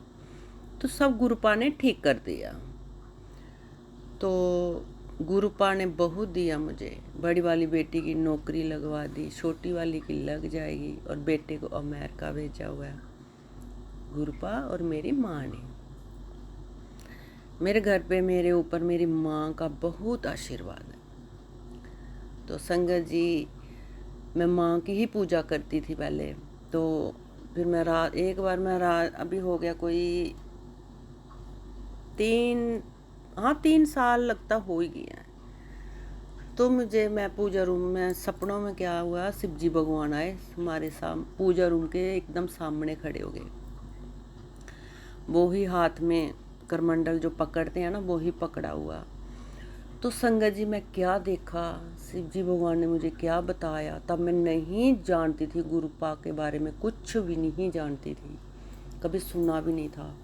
तो सब गुरुपा ने ठीक कर दिया। तो गुरुपा ने बहुत दिया मुझे। बड़ी वाली बेटी की नौकरी लगवा दी, छोटी वाली की लग जाएगी, और बेटे को अमेरिका भेजा हुआ है गुरुपा और मेरी माँ ने। मेरे घर पे मेरे ऊपर मेरी माँ का बहुत आशीर्वाद है। तो संगत जी, मैं माँ की ही पूजा करती थी पहले। तो फिर मैं एक बार अभी हो गया कोई 3 साल लगता हो ही गया है। तो मैं पूजा रूम में सपनों में क्या हुआ, शिव जी भगवान आए हमारे पूजा रूम के एकदम सामने खड़े हो गए। वो ही हाथ में करमंडल जो पकड़ते हैं ना, वो ही पकड़ा हुआ। तो संगत जी, मैं क्या देखा, शिव जी भगवान ने मुझे क्या बताया। तब मैं नहीं जानती थी गुरुपा के बारे में, कुछ भी नहीं जानती थी, कभी सुना भी नहीं था।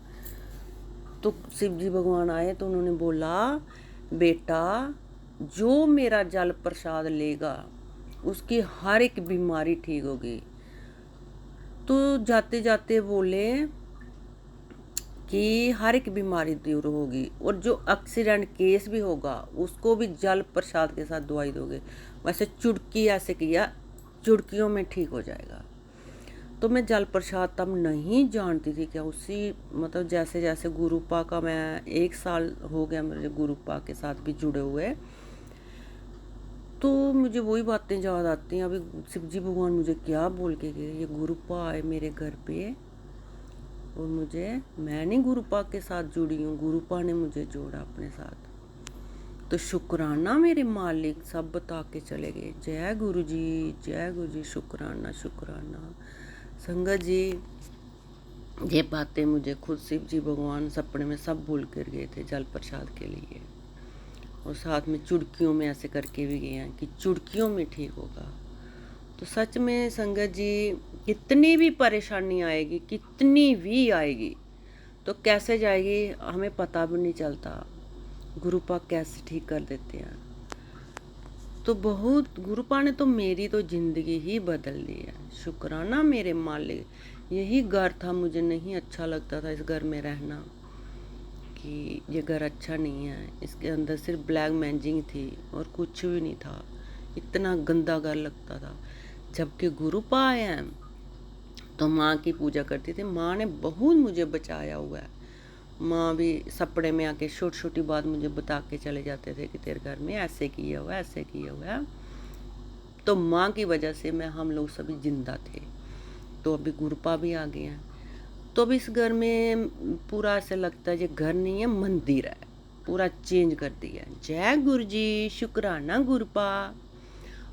तो शिव जी भगवान आए तो उन्होंने बोला, बेटा जो मेरा जल प्रसाद लेगा उसकी हर एक बीमारी ठीक होगी। तो जाते जाते बोले कि हर एक बीमारी दूर होगी, और जो एक्सीडेंट केस भी होगा उसको भी जल प्रसाद के साथ दवाई दोगे। वैसे चुटकी ऐसे किया, चुटकियों में ठीक हो जाएगा। तो मैं जल प्रसाद तब नहीं जानती थी क्या, उसी मतलब जैसे जैसे गुरुपा का मैं 1 साल हो गया मेरे गुरुपा के साथ भी जुड़े हुए, तो मुझे वही बातें याद आती हैं। अभी शिव जी भगवान मुझे क्या बोल के गए, ये गुरुपा आए मेरे घर पे, और मैं नहीं गुरुपा के साथ जुड़ी हूँ, गुरुपा ने मुझे जोड़ा अपने साथ। तो शुक्राना मेरे मालिक, सब बता के चले गए। जय गुरु जी, शुक्राना शुक्राना। संगत जी, ये बातें मुझे खुद शिव जी भगवान सपने में सब भूल कर गए थे जल प्रसाद के लिए, और साथ में चुटकियों में ऐसे करके भी गए हैं कि चुटकियों में ठीक होगा। तो सच में संगत जी, कितनी भी परेशानी आएगी, कितनी भी आएगी, तो कैसे जाएगी हमें पता भी नहीं चलता, गुरुपा कैसे ठीक कर देते हैं। तो बहुत गुरुपा ने तो मेरी तो ज़िंदगी ही बदल दी है। शुक्राना मेरे मालिक। यही घर था, मुझे नहीं अच्छा लगता था इस घर में रहना, कि ये घर अच्छा नहीं है, इसके अंदर सिर्फ ब्लैक मैजिक थी और कुछ भी नहीं था, इतना गंदा घर लगता था। जबकि गुरुपा आए हैं तो माँ की पूजा करती थी, माँ ने बहुत मुझे बचाया हुआ है। माँ भी सपने में आके छोटी छोटी बात मुझे बता के चले जाते थे कि तेरे घर में ऐसे किया हुआ, ऐसे किया हुआ है। तो माँ की वजह से हम लोग सभी जिंदा थे। तो अभी गुरुपा भी आ गए हैं, तो अब इस घर में पूरा ऐसे लगता है ये घर नहीं है, मंदिर है, पूरा चेंज कर दिया। जय गुरु जी, शुक्राना गुरुपा।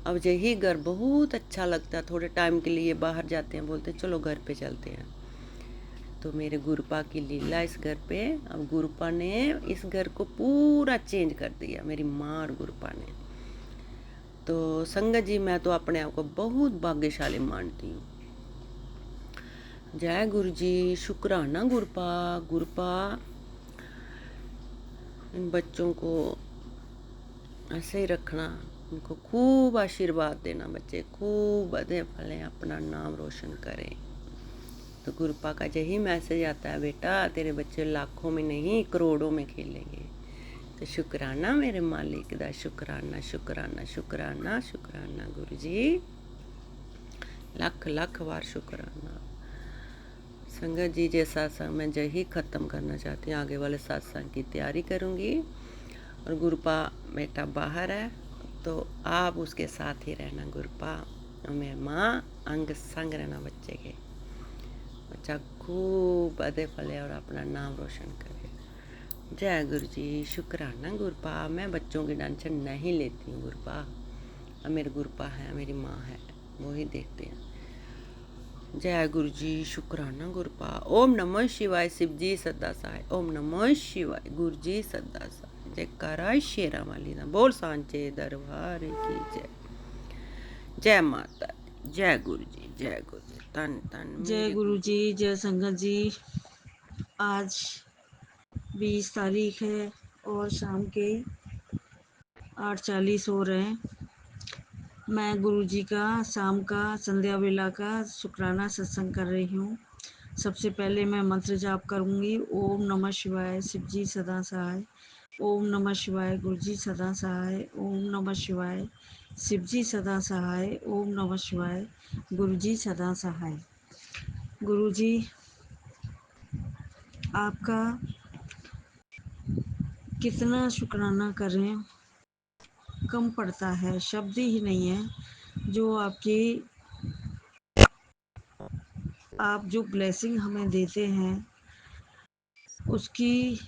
अब यही घर बहुत अच्छा लगता है। थोड़े टाइम के लिए बाहर जाते हैं, बोलते हैं चलो घर पे चलते हैं। तो मेरे गुरुपा की लीला इस घर पे। अब गुरुपा ने इस घर को पूरा चेंज कर दिया, मेरी माँ और गुरुपा ने। तो संगत जी, मैं तो अपने आप को बहुत भाग्यशाली मानती हूँ। जय गुरु जी, शुक्राना गुरुपा। गुरुपा इन बच्चों को ऐसे ही रखना, उनको खूब आशीर्वाद देना, बच्चे खूब बधे फलें, अपना नाम रोशन करें। तो गुरुपा का यही मैसेज आता है, बेटा तेरे बच्चे लाखों में नहीं करोड़ों में खेलेंगे, तो शुकराना मेरे मालिक दा, शुकराना शुकराना शुकराना शुकराना गुरु जी, लख लख बार शुकराना। संगत जी, ये सत्संग मैं यही ख़त्म करना चाहती हूँ, आगे वाले सत्संग की तैयारी करूँगी। और गुरुपा बेटा बाहर है तो आप उसके साथ ही रहना गुरुपा, और मेरी माँ अंग संग रहना बच्चे के। बच्चा खूब अदे फले और अपना नाम रोशन करे। जय गुरु जी, शुक्राना गुरुपा। मैं बच्चों की टेंशन नहीं लेती हूँ गुरुपा, और मेरे गुरुपा है, मेरी माँ है, वो ही देखते हैं। जय गुरु जी, शुक्राना गुरुपा। ओम नमः शिवाय, शिव जी सदा सहाय। ओम नमः शिवाय, गुरु जी सदा सहाय। जयकारा शेरा वाली ना बोल, सांचे दरबार की जय। जय माता दी, जय गुरु जी, जय गुरु जी। तन तन जय गुरु जी, जय संगत जी। आज 20 तारीख है और शाम के 8:40 हो रहे हैं। मैं गुरु जी का शाम का संध्या वेला का शुक्राना सत्संग कर रही हूँ। सबसे पहले मैं मंत्र जाप करूँगी। ओम नमः शिवाय, शिव जी सदा सहाय। ओम नमः शिवाय, गुरु जी सदा सहाय। ओम नमः शिवाय, शिव जी सदा सहाय। ओम नमः शिवाय, गुरु जी सदा सहाय। गुरु जी, आपका कितना शुक्राना करें, कम पड़ता है, शब्द ही नहीं है। जो आप जो ब्लेसिंग हमें देते हैं, उसकी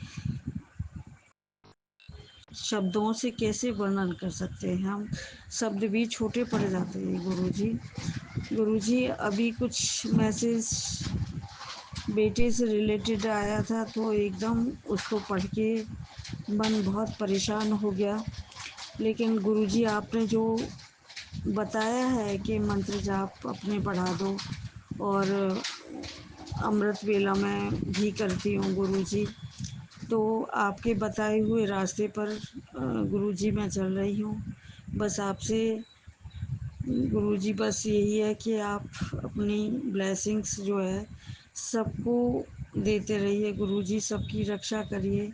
शब्दों से कैसे वर्णन कर सकते हैं हम। शब्द भी छोटे पड़ जाते हैं गुरु जी। गुरु जी, अभी कुछ मैसेज बेटे से रिलेटेड आया था तो एकदम उसको पढ़ के मन बहुत परेशान हो गया। लेकिन गुरु जी, आपने जो बताया है कि मंत्र जाप अपने पढ़ा दो, और अमृत वेला मैं भी करती हूँ गुरु जी। तो आपके बताए हुए रास्ते पर गुरु जी मैं चल रही हूँ। बस आपसे गुरु जी बस यही है कि आप अपनी ब्लेसिंग्स जो है सबको देते रहिए गुरु जी, सबकी रक्षा करिए।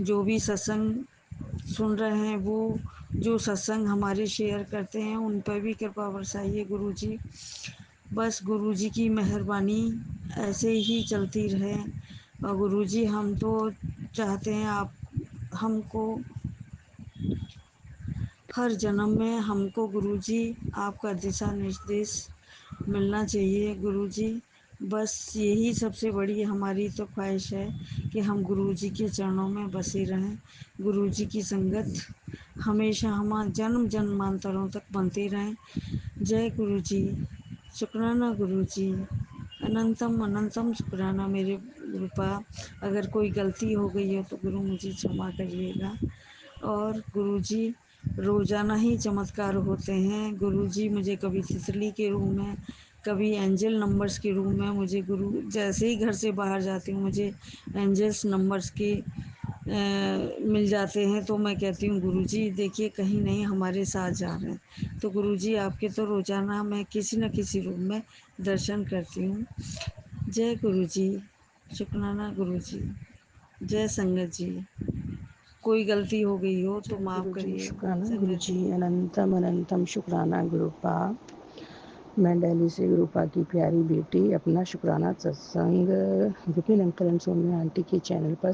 जो भी सत्संग सुन रहे हैं, वो जो सत्संग हमारे शेयर करते हैं, उन पर भी कृपा बरसाइए गुरु जी। बस गुरु जी की मेहरबानी ऐसे ही चलती रहे। और गुरु जी, हम तो चाहते हैं आप हमको हर जन्म में हमको गुरु जी आपका दिशा निर्देश मिलना चाहिए गुरु जी। बस यही सबसे बड़ी हमारी तो ख्वाहिश है कि हम गुरु जी के चरणों में बसे रहें। गुरु जी की संगत हमेशा हमारे जन्म जन्मांतरों तक बनते रहें। जय गुरु जी, शुक्राना गुरु जी, अनंतम अनंतम शुक्राना मेरे गुरुपा। अगर कोई गलती हो गई हो तो गुरु मुझे क्षमा करिएगा। और गुरु जी, रोज़ाना ही चमत्कार होते हैं गुरु जी। मुझे कभी तितली के रूप में, कभी एंजल नंबर्स के रूप में, मुझे गुरु जैसे ही घर से बाहर जाती हूँ मुझे एंजल्स नंबर्स के मिल जाते हैं। तो मैं कहती हूँ गुरु जी देखिए, कहीं नहीं हमारे साथ जा रहे हैं। तो गुरु जी, आपके तो रोज़ाना मैं किसी न किसी रूप में दर्शन करती हूँ। जय गुरु जी, शुक्राना गुरु जी, जय संगत जी। कोई गलती हो गई हो तो जय माफ़ गुरु जी, करिए शुक्राना गुरु संगत जी, जी। अनंतम अनंतम शुक्राना गुरुपा। मैं दिल्ली से गुरुपा की प्यारी बेटी अपना शुक्राना सत्संग Vipin uncle and Sonia aunty के चैनल पर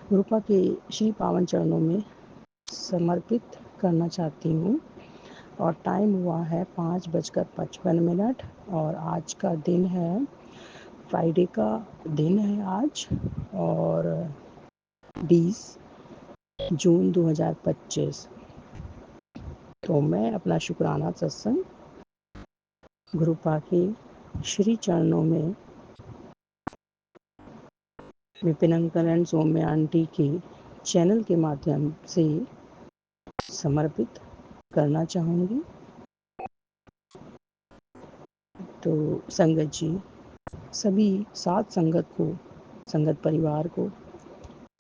गुरुपा के श्री पावन चरणों में समर्पित करना चाहती हूँ। और टाइम हुआ है 5:55 और आज का दिन है, फ्राइडे का दिन है आज, और 20 जून 2025। तो मैं अपना शुक्राना सत्संग गुरुपा के श्री चरणों में Vipin uncle and Saumya aunty के चैनल के माध्यम से समर्पित करना चाहूँगी। तो संगत जी, सभी साथ संगत को, संगत परिवार को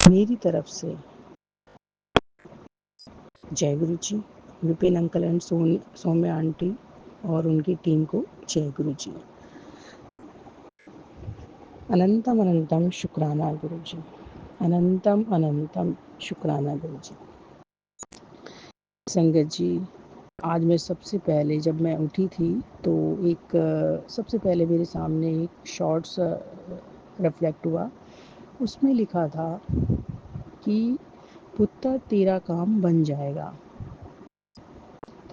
मेरी तरफ से जय गुरु जी। Vipin uncle and Saumya aunty और उनकी टीम को जय गुरु जी। अनंतम अनंतम शुक्राना गुरु जी, अनंतम अनंतम शुक्राना गुरु जी। संगत जी, आज मैं सबसे पहले जब मैं उठी थी तो सबसे पहले मेरे सामने एक शॉर्ट्स रिफ्लेक्ट हुआ। उसमें लिखा था कि पुत्र तेरा काम बन जाएगा।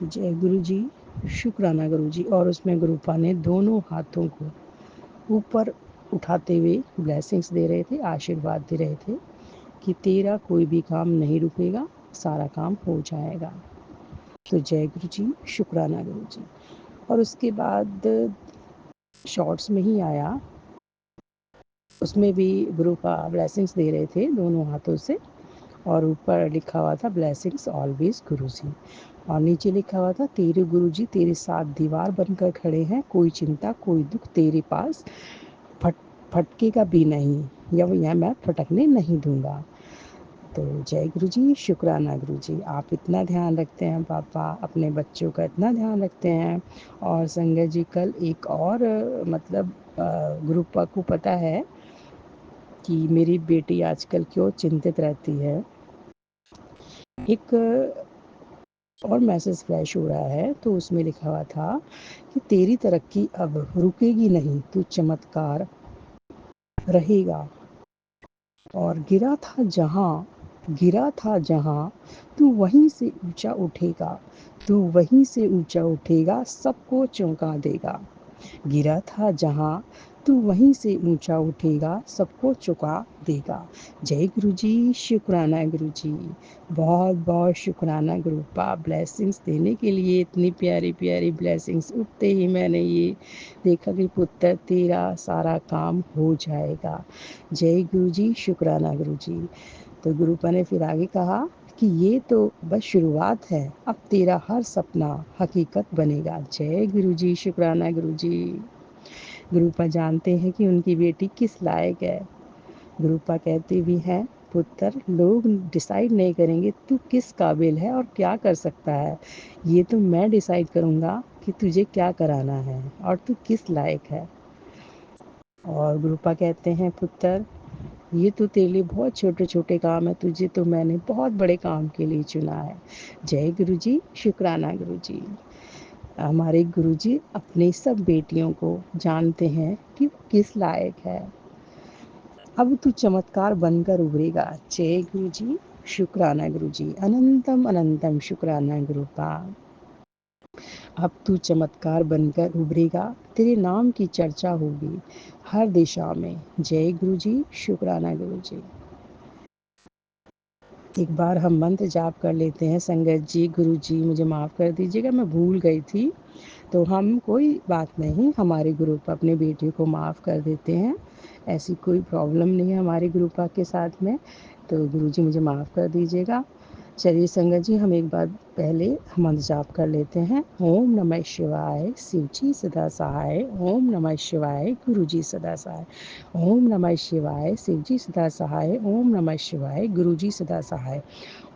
तो जय गुरु जी, शुक्राना गुरु जी। और उसमें गुरुपा ने दोनों हाथों को ऊपर उठाते हुए ब्लेसिंग्स दे रहे थे, आशीर्वाद दे रहे थे कि तेरा कोई भी काम नहीं रुकेगा, सारा काम हो जाएगा। तो जय गुरु जी, शुक्राना गुरु जी। और उसके बाद शॉर्ट्स में ही आया, उसमें भी गुरुपा ब्लेसिंग्स दे रहे थे दोनों हाथों से, और ऊपर लिखा हुआ था ब्लेसिंग्स ऑलवेज गुरु जी, और नीचे लिखा हुआ था तेरे गुरु जी तेरे साथ दीवार बनकर खड़े हैं, कोई चिंता कोई दुख तेरे पास फटकेगा भी नहीं, या मैं फटकने नहीं दूंगा। तो जय गुरु जी, शुक्राना गुरु जी। आप इतना ध्यान रखते हैं पापा, अपने बच्चों का इतना ध्यान रखते हैं। और संगत जी, कल एक और गुरुपा को पता है कि मेरी बेटी आजकल क्यों चिंतित रहती है। एक और मैसेज फ्लैश हो रहा है, तो उसमें लिखा हुआ था कि तेरी तरक्की अब रुकेगी नहीं, तू चमत्कार रहेगा। और गिरा था जहाँ तू वहीं से ऊंचा उठेगा, तू वहीं से ऊंचा उठेगा, सबको चौंका देगा। गिरा था जहाँ तू वहीं से ऊंचा उठेगा, सबको चौंका देगा। जय गुरु जी, शुक्राना गुरु जी। बहुत बहुत शुक्राना गुरुपा, ब्लेसिंग्स देने के लिए, इतनी प्यारी प्यारी ब्लेसिंग्स। उठते ही मैंने ये देखा कि पुत्र तेरा सारा काम हो जाएगा। जय गुरु जी, शुक्राना गुरु जी। तो गुरुपा ने फिर आगे कहा कि ये तो बस शुरुआत है, अब तेरा हर सपना हकीकत बनेगा। जय गुरु जी, शुक्राना गुरु जी। गुरुपा जानते हैं कि उनकी बेटी किस लायक है। गुरुपा कहते भी हैं, पुत्र लोग डिसाइड नहीं करेंगे तू किस काबिल है और क्या कर सकता है, ये तो मैं डिसाइड करूँगा कि तुझे क्या कराना है और तू किस लायक है। और गुरुपा कहते हैं, पुत्र ये तो तेरे लिए बहुत छोटे छोटे काम है, तुझे तो मैंने बहुत बड़े काम के लिए चुना है। जय गुरु जी, शुक्राना गुरु जी। हमारे गुरु जी अपने सब बेटियों को जानते हैं कि वो किस लायक है। अब तू चमत्कार बनकर उभरेगा। जय गुरु जी, शुक्राना गुरु जी। अनंतम अनंतम शुक्राना गुरुपा। अब तू चमत्कार बनकर उभरेगा, तेरे नाम की चर्चा होगी हर दिशा में। जय गुरु जी, शुक्राना गुरु जी। एक बार हम मंत्र जाप कर लेते हैं संगत जी। गुरु जी मुझे माफ़ कर दीजिएगा, मैं भूल गई थी। तो हम कोई बात नहीं, हमारे ग्रुप अपने बेटे को माफ़ कर देते हैं, ऐसी कोई प्रॉब्लम नहीं है हमारे ग्रुप के साथ में। तो गुरु जी मुझे माफ़ कर दीजिएगा। चलिए संगत जी, हम एक बार पहले मंत्र जाप कर लेते हैं। ओम नमः शिवाय, शिव जी सदा सहाय। ओम नमः शिवाय, गुरु जी सदा सहाय। ओम नमः शिवाय, शिव जी सदा सहाय। ओम नमः शिवाय, गुरु जी सदा सहाय।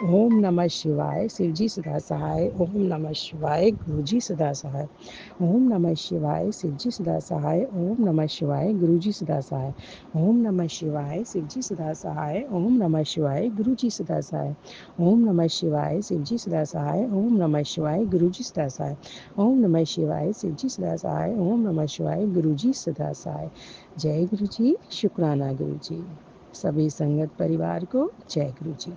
ओम नमः शिवाय, शिव जी सदा सहाय। ओम नमः शिवाय, गुरु जी सदा सहाय। ओम नमः शिवाय, शिव जी सदा सहाय। ओम नमः शिवाय, गुरु जी सदा सहाय। ओम नमः शिवाय, शिव जी सदा सहाय। ओम नमः शिवाय, गुरु जी सदा सहाय। ओम नमः शिवाय, शिव जी सदा सहाय। ओम नमः शिवाय, गुरु जी सदा सहाय। ओम नमः शिवाय, शिव जी सदा सहाय। ओम नमः शिवाय, गुरु जी सदा सहाय। जय गुरु जी, शुक्राना गुरु जी। सभी संगत परिवार को जय गुरु जी।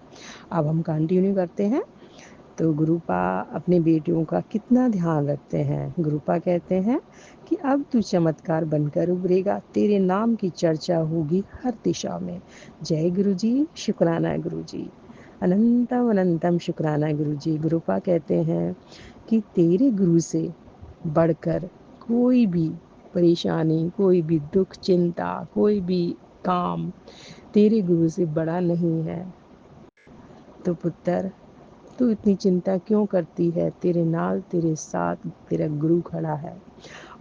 अब हम कंटिन्यू करते हैं। तो गुरुपा अपने बेटियों का कितना ध्यान रखते हैं। गुरुपा कहते हैं कि अब तू चमत्कार बनकर उभरेगा, तेरे नाम की चर्चा होगी हर दिशा में। जय गुरु जी, शुक्राना गुरु जी। अनंतम अनंतम शुक्राना गुरु जी। गुरुपा कहते हैं कि तेरे गुरु से बढ़कर कोई भी परेशानी, कोई भी दुख, चिंता, कोई भी काम तेरे गुरु से बड़ा नहीं है। तो पुत्र तू इतनी चिंता क्यों करती है, तेरे नाल तेरे साथ तेरा गुरु खड़ा है।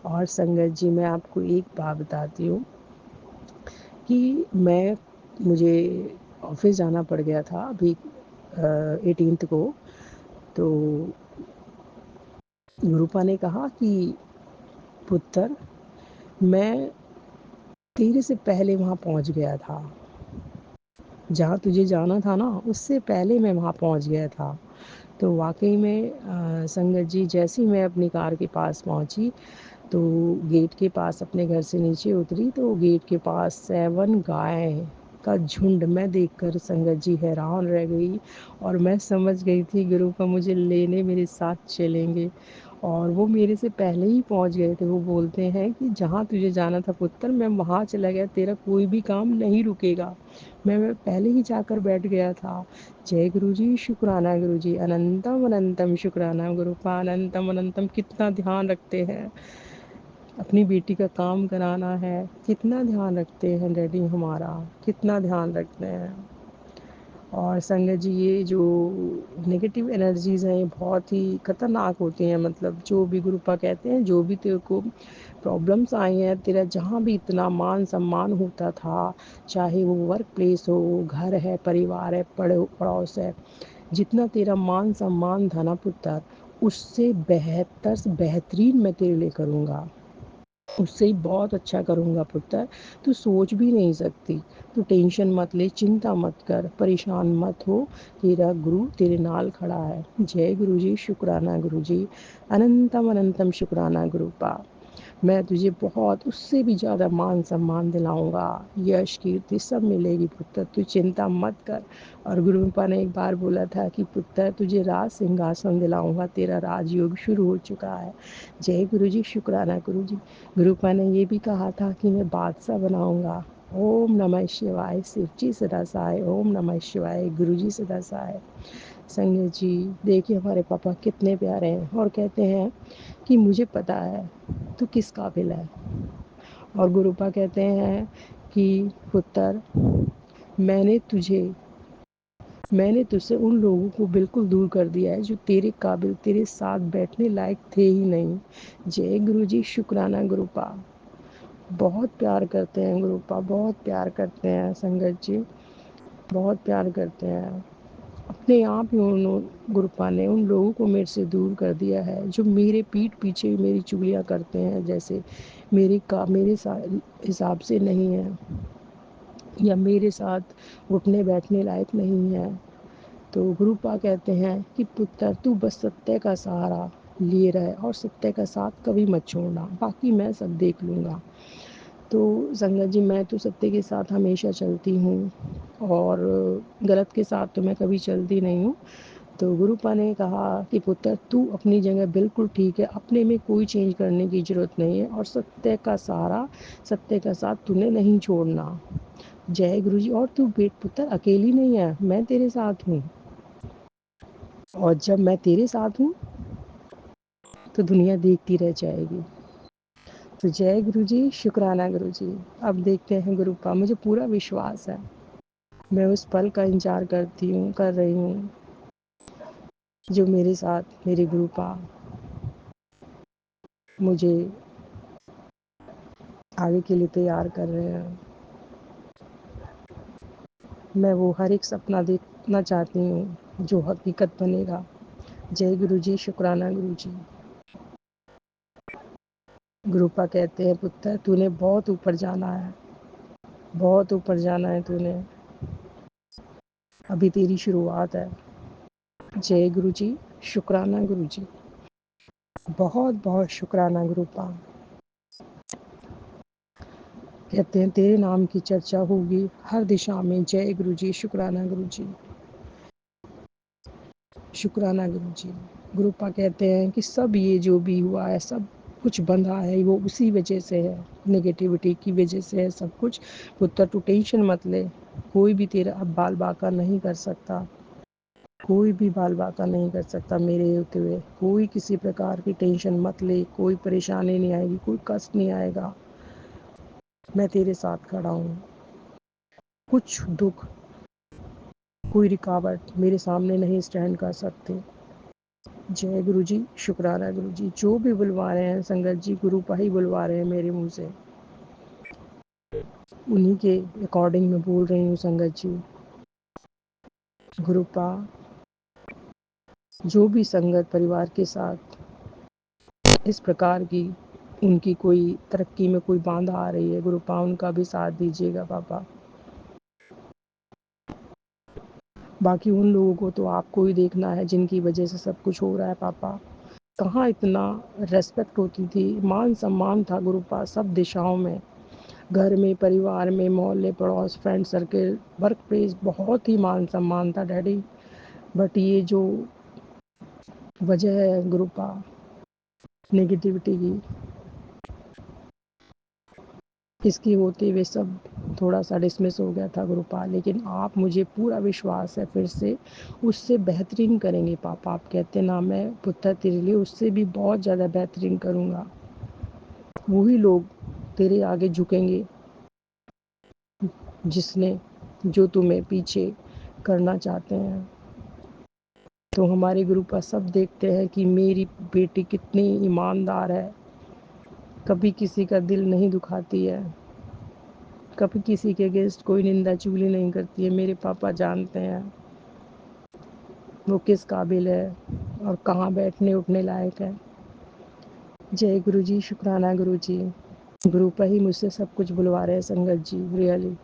और संगत जी, मैं आपको एक बात बताती हूँ कि मुझे ऑफिस जाना पड़ गया था अभी 18th को। तो गुरुपा ने कहा कि पुत्र मैं तेरे से पहले वहाँ पहुँच गया था, जहाँ तुझे जाना था ना उससे पहले मैं वहाँ पहुँच गया था। तो वाकई में संगत जी, जैसे ही मैं अपनी कार के पास पहुँची तो गेट के पास अपने घर से नीचे उतरी तो गेट के पास 7 गाय का झुंड मैं देखकर संगत जी हैरान रह गई। और मैं समझ गई थी गुरु का मुझे लेने मेरे साथ चलेंगे, और वो मेरे से पहले ही पहुंच गए थे। वो बोलते हैं कि जहाँ तुझे जाना था पुत्र, मैं वहाँ चला गया, तेरा कोई भी काम नहीं रुकेगा। मैं पहले ही जाकर बैठ गया था। जय गुरु जी, शुक्राना गुरु जी, अनंतम अनंतम शुक्राना गुरु का, अनंतम अनंतम। कितना ध्यान रखते हैं, अपनी बेटी का काम कराना है, कितना ध्यान रखते हैं डैडी हमारा, कितना ध्यान रखते हैं। और संगत जी, ये जो नेगेटिव एनर्जीज़ हैं ये बहुत ही खतरनाक होती हैं। मतलब जो भी गुरुपा कहते हैं, जो भी तेरे को प्रॉब्लम्स आई हैं, तेरा जहाँ भी इतना मान सम्मान होता था, चाहे वो वर्क प्लेस हो, घर है, परिवार है, पड़ोस है, जितना तेरा मान सम्मान था ना पुत्र, उससे बेहतर से बेहतरीन मैं तेरे लिए करूँगा, उससे ही बहुत अच्छा करूँगा पुत्र। तू सोच भी नहीं सकती। तू टेंशन मत ले, चिंता मत कर, परेशान मत हो, तेरा गुरु तेरे नाल खड़ा है। जय गुरु जी, शुक्राना गुरु जी, अनंतम अनंतम शुक्राना गुरु पा। मैं तुझे बहुत उससे भी ज़्यादा मान सम्मान दिलाऊंगा, यश कीर्ति सब मिलेगी पुत्र, तू चिंता मत कर। और गुरु कृपा ने एक बार बोला था कि पुत्र तुझे राज सिंहासन दिलाऊंगा, तेरा राजयोग शुरू हो चुका है। जय गुरु जी, शुक्राना गुरु जी। गुरु कृपा ने ये भी कहा था कि मैं बादशाह बनाऊंगा। ओम नमः शिवाय, शिव जी सदा सहाय, ओम नमः शिवाय, गुरु जी सदा सहाय। संगत जी, देखिए हमारे पापा कितने प्यारे हैं, और कहते हैं कि मुझे पता है तू किस काबिल है। और गुरुपा कहते हैं कि पुत्र, मैंने तुझसे उन लोगों को बिल्कुल दूर कर दिया है जो तेरे काबिल, तेरे साथ बैठने लायक थे ही नहीं। जय गुरु जी, शुक्राना गुरुपा। बहुत प्यार करते हैं गुरुपा, बहुत प्यार करते हैं संगत जी, बहुत प्यार करते हैं। अपने आप ही गुरुपा ने उन लोगों को मेरे से दूर कर दिया है जो मेरे पीठ पीछे मेरी चुगलियाँ करते हैं, जैसे मेरे हिसाब से नहीं है, या मेरे साथ उठने बैठने लायक नहीं है। तो गुरुपा कहते हैं कि पुत्र तू बस सत्य का सहारा लिए रहे और सत्य का साथ कभी मत छोड़ना, बाकी मैं सब देख लूँगा। तो संगत जी, मैं तो सत्य के साथ हमेशा चलती हूँ, और गलत के साथ तो मैं कभी चलती नहीं हूँ। तो गुरुपा ने कहा कि पुत्र तू अपनी जगह बिल्कुल ठीक है, अपने में कोई चेंज करने की ज़रूरत नहीं है, और सत्य का सहारा, सत्य का साथ तूने नहीं छोड़ना। जय गुरु जी। और तू बेट पुत्र अकेली नहीं है, मैं तेरे साथ हूँ, और जब मैं तेरे साथ हूँ तो दुनिया देखती रह जाएगी। तो जय गुरु जी, शुक्राना गुरु जी। अब देखते हैं गुरुपा, मुझे पूरा विश्वास है, मैं उस पल का इंतजार कर रही हूँ जो मेरे साथ मेरे गुरुपा मुझे आगे के लिए तैयार कर रहे हैं। मैं वो हर एक सपना देखना चाहती हूँ जो हकीकत बनेगा। जय गुरु जी, शुक्राना गुरु जी। गुरुपा कहते हैं पुत्र तूने बहुत ऊपर जाना है, बहुत ऊपर जाना है तूने, अभी तेरी शुरुआत है। जय गुरु जी, शुक्राना गुरु जी, बहुत बहुत शुक्राना गुरुपा। कहते हैं तेरे नाम की चर्चा होगी हर दिशा में। जय गुरु जी, शुक्राना गुरु जी, शुक्राना गुरु जी। गुरुपा कहते हैं कि सब ये जो भी हुआ है, सब कुछ बंधा है वो उसी वजह से है, नेगेटिविटी की वजह से है सब कुछ। पुत्र तू टेंशन मत ले, कोई भी तेरा अब बाल बाका नहीं कर सकता, कोई भी बाल बाका नहीं कर सकता मेरे होते हुए। कोई किसी प्रकार की टेंशन मत ले, कोई परेशानी नहीं आएगी, कोई कष्ट नहीं आएगा, मैं तेरे साथ खड़ा हूँ। कुछ दुख, कोई रुकावट मेरे सामने नहीं स्टैंड कर सकते। जय गुरु जी, शुक्राना गुरु जी। जो भी बुलवा रहे हैं संगत जी, गुरुपा ही बुलवा रहे हैं मेरे मुंह से, उन्हीं के अकॉर्डिंग मैं बोल रही हूँ संगत जी। गुरुपा, जो भी संगत परिवार के साथ इस प्रकार की उनकी कोई तरक्की में कोई बाधा आ रही है, गुरुपा उनका भी साथ दीजिएगा पापा। बाकी उन लोगों को तो आपको ही देखना है जिनकी वजह से सब कुछ हो रहा है पापा। कहाँ इतना रेस्पेक्ट होती थी, मान सम्मान था गुरुपा सब दिशाओं में, घर में, परिवार में, मोहल्ले, पड़ोस, फ्रेंड सर्किल, वर्क प्लेस, बहुत ही मान सम्मान था डैडी। बट ये जो वजह है गुरुपा नेगेटिविटी की, इसकी होते हुए सब थोड़ा सा डिसमिस हो गया था गुरुपा। लेकिन आप, मुझे पूरा विश्वास है फिर से उससे बेहतरीन करेंगे पापा। आप कहते ना मैं पुत्र तेरे लिए उससे भी बहुत ज़्यादा बेहतरीन करूँगा। वही लोग तेरे आगे झुकेंगे जिसने जो तुम्हें पीछे करना चाहते हैं। तो हमारे ग्रुप का सब देखते हैं कि मेरी बेटी कितनी ईमानदार है, कभी किसी का दिल नहीं दुखाती है, कभी किसी के अगेंस्ट कोई निंदा चुगली नहीं करती है। मेरे पापा जानते हैं वो किस काबिल है और कहाँ बैठने उठने लायक है। जय गुरु जी, शुक्राना गुरु जी। गुरु पर ही मुझसे सब कुछ बुलवा रहे हैं संगत जी, रियली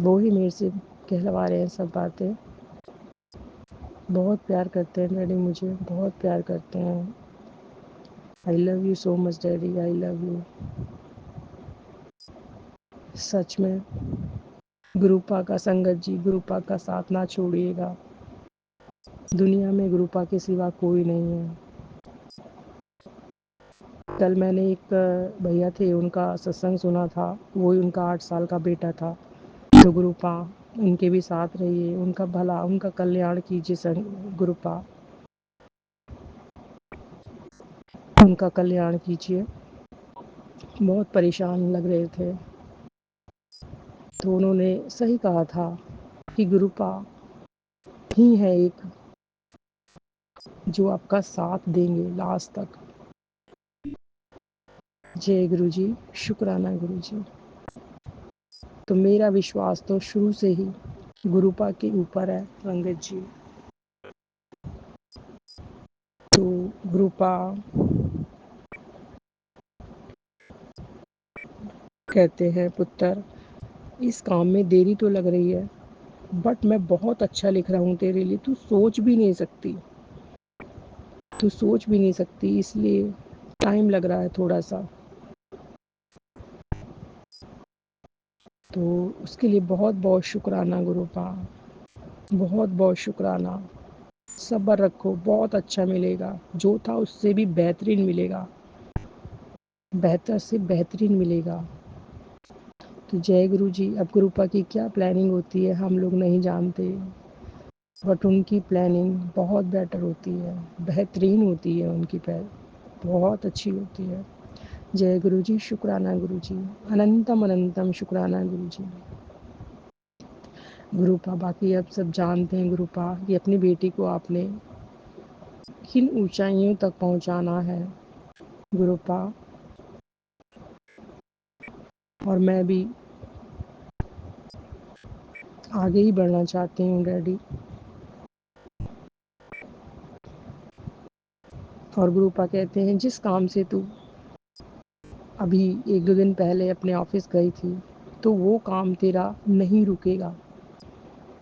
वो ही मेरे से कहलवा रहे हैं सब बातें। बहुत प्यार करते हैं डैडी, मुझे बहुत प्यार करते हैं। I love you so much daddy, I love you. सच में गुरुपा का, संगत जी गुरुपा का साथ ना छोड़िएगा। दुनिया में गुरुपा के सिवा कोई नहीं है। कल मैंने एक भैया थे, उनका सत्संग सुना था, वही उनका 8 साल का बेटा था। तो गुरुपा उनके भी साथ रहिए, उनका भला, उनका कल्याण कीजिए गुरुपा, उनका कल्याण कीजिए। बहुत परेशान लग रहे थे, तो उन्होंने सही कहा था कि गुरुपा ही है एक जो आपका साथ देंगे लास्ट तक। जय गुरु जी, शुक्राना गुरु जी। तो मेरा विश्वास तो शुरू से ही गुरुपा के ऊपर है संगत जी। तो गुरुपा कहते हैं पुत्र, इस काम में देरी तो लग रही है, बट मैं बहुत अच्छा लिख रहा हूँ तेरे लिए, तू सोच भी नहीं सकती, तू सोच भी नहीं सकती, इसलिए टाइम लग रहा है थोड़ा सा। तो उसके लिए बहुत बहुत शुक्राना गुरुपा, बहुत बहुत शुक्राना। सब्र रखो, बहुत अच्छा मिलेगा, जो था उससे भी बेहतरीन मिलेगा, बेहतर से बेहतरीन मिलेगा। तो जय गुरु जी। अब गुरुपा की क्या प्लानिंग होती है हम लोग नहीं जानते, बट उनकी प्लानिंग बहुत बेटर होती है, बेहतरीन होती है उनकी बहुत अच्छी होती है। जय गुरु जी, शुक्राना गुरु जी, अनंतम अनंतम शुक्राना गुरु जी। गुरुपा बाकी अब सब जानते हैं गुरुपा कि अपनी बेटी को आपने किन ऊंचाइयों तक पहुंचाना है गुरुपा, और मैं भी आगे ही बढ़ना चाहती हूँ डैडी। और गुरुपा कहते हैं जिस काम से तू अभी 1-2 दिन पहले अपने ऑफिस गई थी, तो वो काम तेरा नहीं रुकेगा,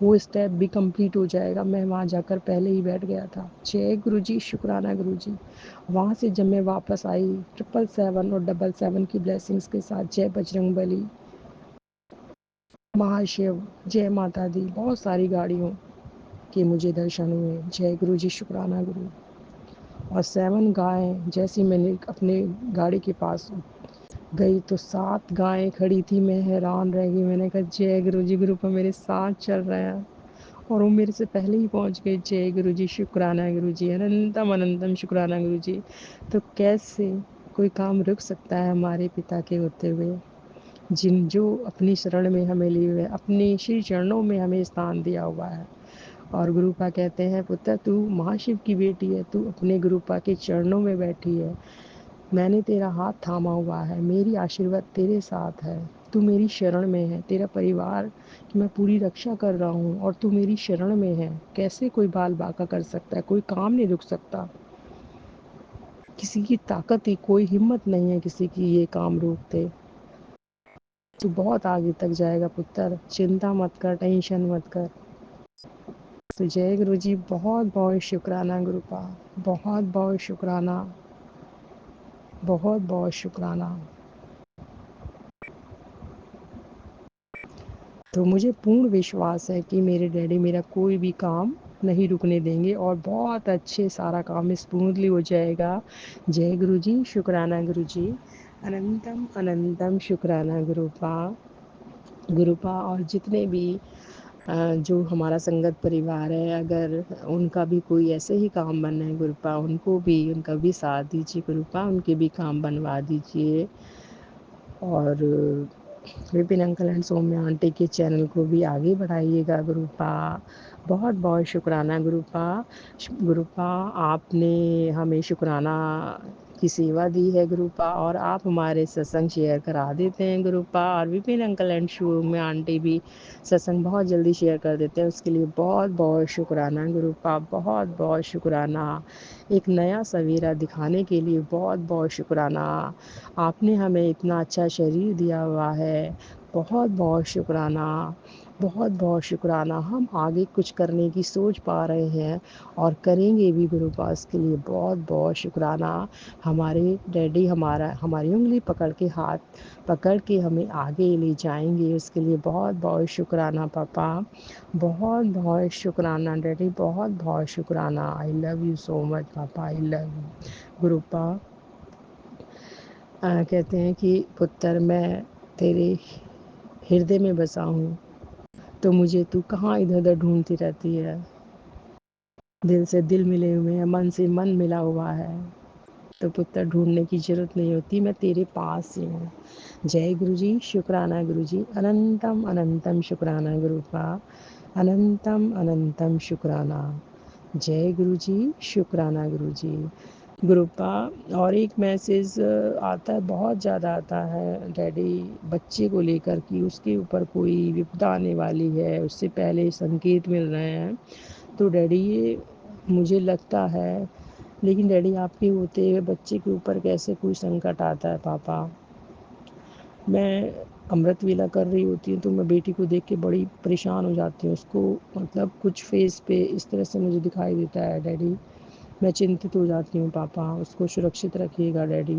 वो स्टेप भी कंप्लीट हो जाएगा। मैं वहाँ जाकर पहले ही बैठ गया था। जय गुरु जी, शुक्राना गुरु जी। वहाँ से जब मैं वापस आई 777 और 777 की ब्लेसिंग्स के साथ, जय बजरंगबली, महाशिव, जय माता दी, बहुत सारी गाड़ियों के मुझे दर्शन हुए। जय गुरु जी, शुक्राना गुरु। और 7 गायें, जैसी मैंने अपने गाड़ी के पास गई तो 7 गायें खड़ी थी, मैं हैरान रह गई। मैंने कहा जय गुरु जी, गुरु पर मेरे साथ चल रहे हैं, और वो मेरे से पहले ही पहुंच गए। जय गुरु जी, शुक्राना गुरु जी, अनंतम अनंतम शुक्राना गुरु जी। तो कैसे कोई काम रुक सकता है हमारे पिता के होते हुए, जिन जो अपनी शरण में हमें लिए हुए, अपने श्री चरणों में हमें स्थान दिया हुआ है। और गुरुपा कहते हैं पुत्र, तू महाशिव की बेटी है, तू अपने गुरुपा के चरणों में बैठी है, मैंने तेरा हाथ थामा हुआ है, मेरी आशीर्वाद तेरे साथ है, तू मेरी शरण में है, तेरा परिवार की मैं पूरी रक्षा कर रहा हूँ और तू मेरी शरण में है। कैसे कोई बाल बाका कर सकता है, कोई काम नहीं रुक सकता, किसी की ताकत ही, कोई हिम्मत नहीं है किसी की ये काम रोकते। तू बहुत आगे तक जाएगा पुत्र, चिंता मत कर, टेंशन मत कर। तो जय गुरु जी, बहुत बहुत शुक्राना गुरुपा, बहुत बहुत शुक्राना, बहुत बहुत शुक्राना। तो मुझे पूर्ण विश्वास है कि मेरे डैडी मेरा कोई भी काम नहीं रुकने देंगे और बहुत अच्छे सारा काम स्मूथली हो जाएगा। जय गुरु जी, शुक्राना गुरु जी, अनंतम अनंतम शुक्राना गुरुपा। गुरुपा और जितने भी जो हमारा संगत परिवार है, अगर उनका भी कोई ऐसे ही काम बनना है गुरुपा, उनको भी उनका भी साथ दीजिए गुरुपा, उनके भी काम बनवा दीजिए। और Vipin uncle and Saumya aunty के चैनल को भी आगे बढ़ाइएगा गुरुपा। बहुत बहुत शुक्राना गुरुपा। गुरुपा, आपने हमें शुक्राना की सेवा दी है गुरुपा, और आप हमारे सत्संग शेयर करा देते हैं गुरुपा। और Vipin uncle and Saumya aunty भी सत्संग बहुत जल्दी शेयर कर देते हैं, उसके लिए बहुत बहुत शुक्राना गुरुपा, बहुत बहुत शुक्राना। एक नया सवेरा दिखाने के लिए बहुत बहुत शुक्राना। आपने हमें इतना अच्छा शरीर दिया हुआ है, बहुत बहुत शुक्राना, बहुत बहुत शुक्राना। हम आगे कुछ करने की सोच पा रहे हैं और करेंगे भी गुरुपास के लिए बहुत बहुत शुक्राना। हमारे डैडी हमारी उंगली पकड़ के, हाथ पकड़ के हमें आगे ले जाएंगे, उसके लिए बहुत बहुत शुक्राना पापा, बहुत बहुत शुक्राना डैडी, बहुत बहुत शुक्राना। आई लव यू सो मच पापा, आई लव यू गुरुपा। कहते हैं कि पुत्र मैं तेरे हृदय में बसा हूँ, तो मुझे तू कहाँ इधर उधर ढूंढती रहती है। दिल से दिल मिले हुए हैं, मन से मन मिला हुआ है, तो पुत्र ढूंढने की जरूरत नहीं होती, मैं तेरे पास ही हूँ। जय गुरु जी, शुक्राना गुरु जी, अनंतम अनंतम शुक्राना गुरुपा, अनंतम अनंतम शुक्राना। जय गुरु जी, शुक्राना गुरु जी। गुरुपा, और एक मैसेज आता है, बहुत ज़्यादा आता है डैडी, बच्चे को लेकर कि उसके ऊपर कोई विपदा आने वाली है, उससे पहले संकेत मिल रहे हैं। तो डैडी ये मुझे लगता है, लेकिन डैडी आपके होते हुए बच्चे के ऊपर कैसे कोई संकट आता है पापा। मैं अमृत वेला कर रही होती हूँ तो मैं बेटी को देख के बड़ी परेशान हो जाती हूँ, उसको मतलब कुछ फेस पे इस तरह से मुझे दिखाई देता है डैडी, मैं चिंतित हो जाती हूँ पापा। उसको सुरक्षित रखिएगा डैडी,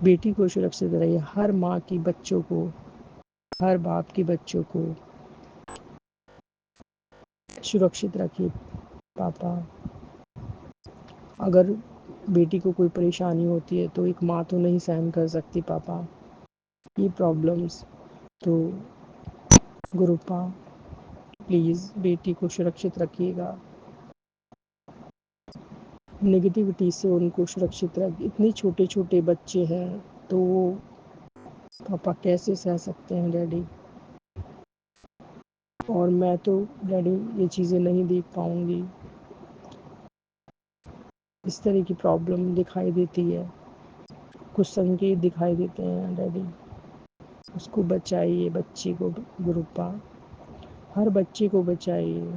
बेटी को सुरक्षित रहिए, हर माँ की बच्चों को, हर बाप के बच्चों को सुरक्षित रखिए पापा। अगर बेटी को कोई परेशानी होती है तो एक माँ तो नहीं सहन कर सकती पापा ये प्रॉब्लम्स। तो गुरुपा प्लीज़ बेटी को सुरक्षित रखिएगा, नेगेटिविटी से उनको सुरक्षित रख। इतने छोटे छोटे बच्चे हैं तो वो पापा कैसे सह सकते हैं डैडी। और मैं तो डैडी ये चीज़ें नहीं देख पाऊँगी, इस तरह की प्रॉब्लम दिखाई देती है, कुछ संकेत दिखाई देते हैं डैडी। उसको बचाइए, बच्चे को गुरुपा, हर बच्चे को बचाइए।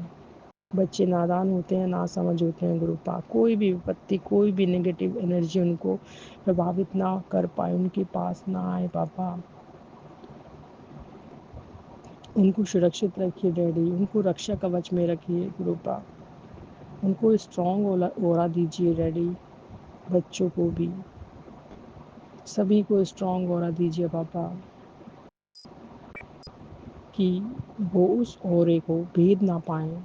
बच्चे नादान होते हैं, ना समझ होते हैं गुरुपा, कोई भी विपत्ति, कोई भी नेगेटिव एनर्जी उनको प्रभावित ना कर पाए, उनके पास ना आए पापा। उनको सुरक्षित रखिए डैडी, उनको रक्षा कवच में रखिए गुरुपा, उनको स्ट्रॉन्ग ओरा दीजिए डैडी, बच्चों को भी, सभी को स्ट्रॉन्ग ओरा दीजिए पापा, कि वो उस ओरे को भेद ना पाए।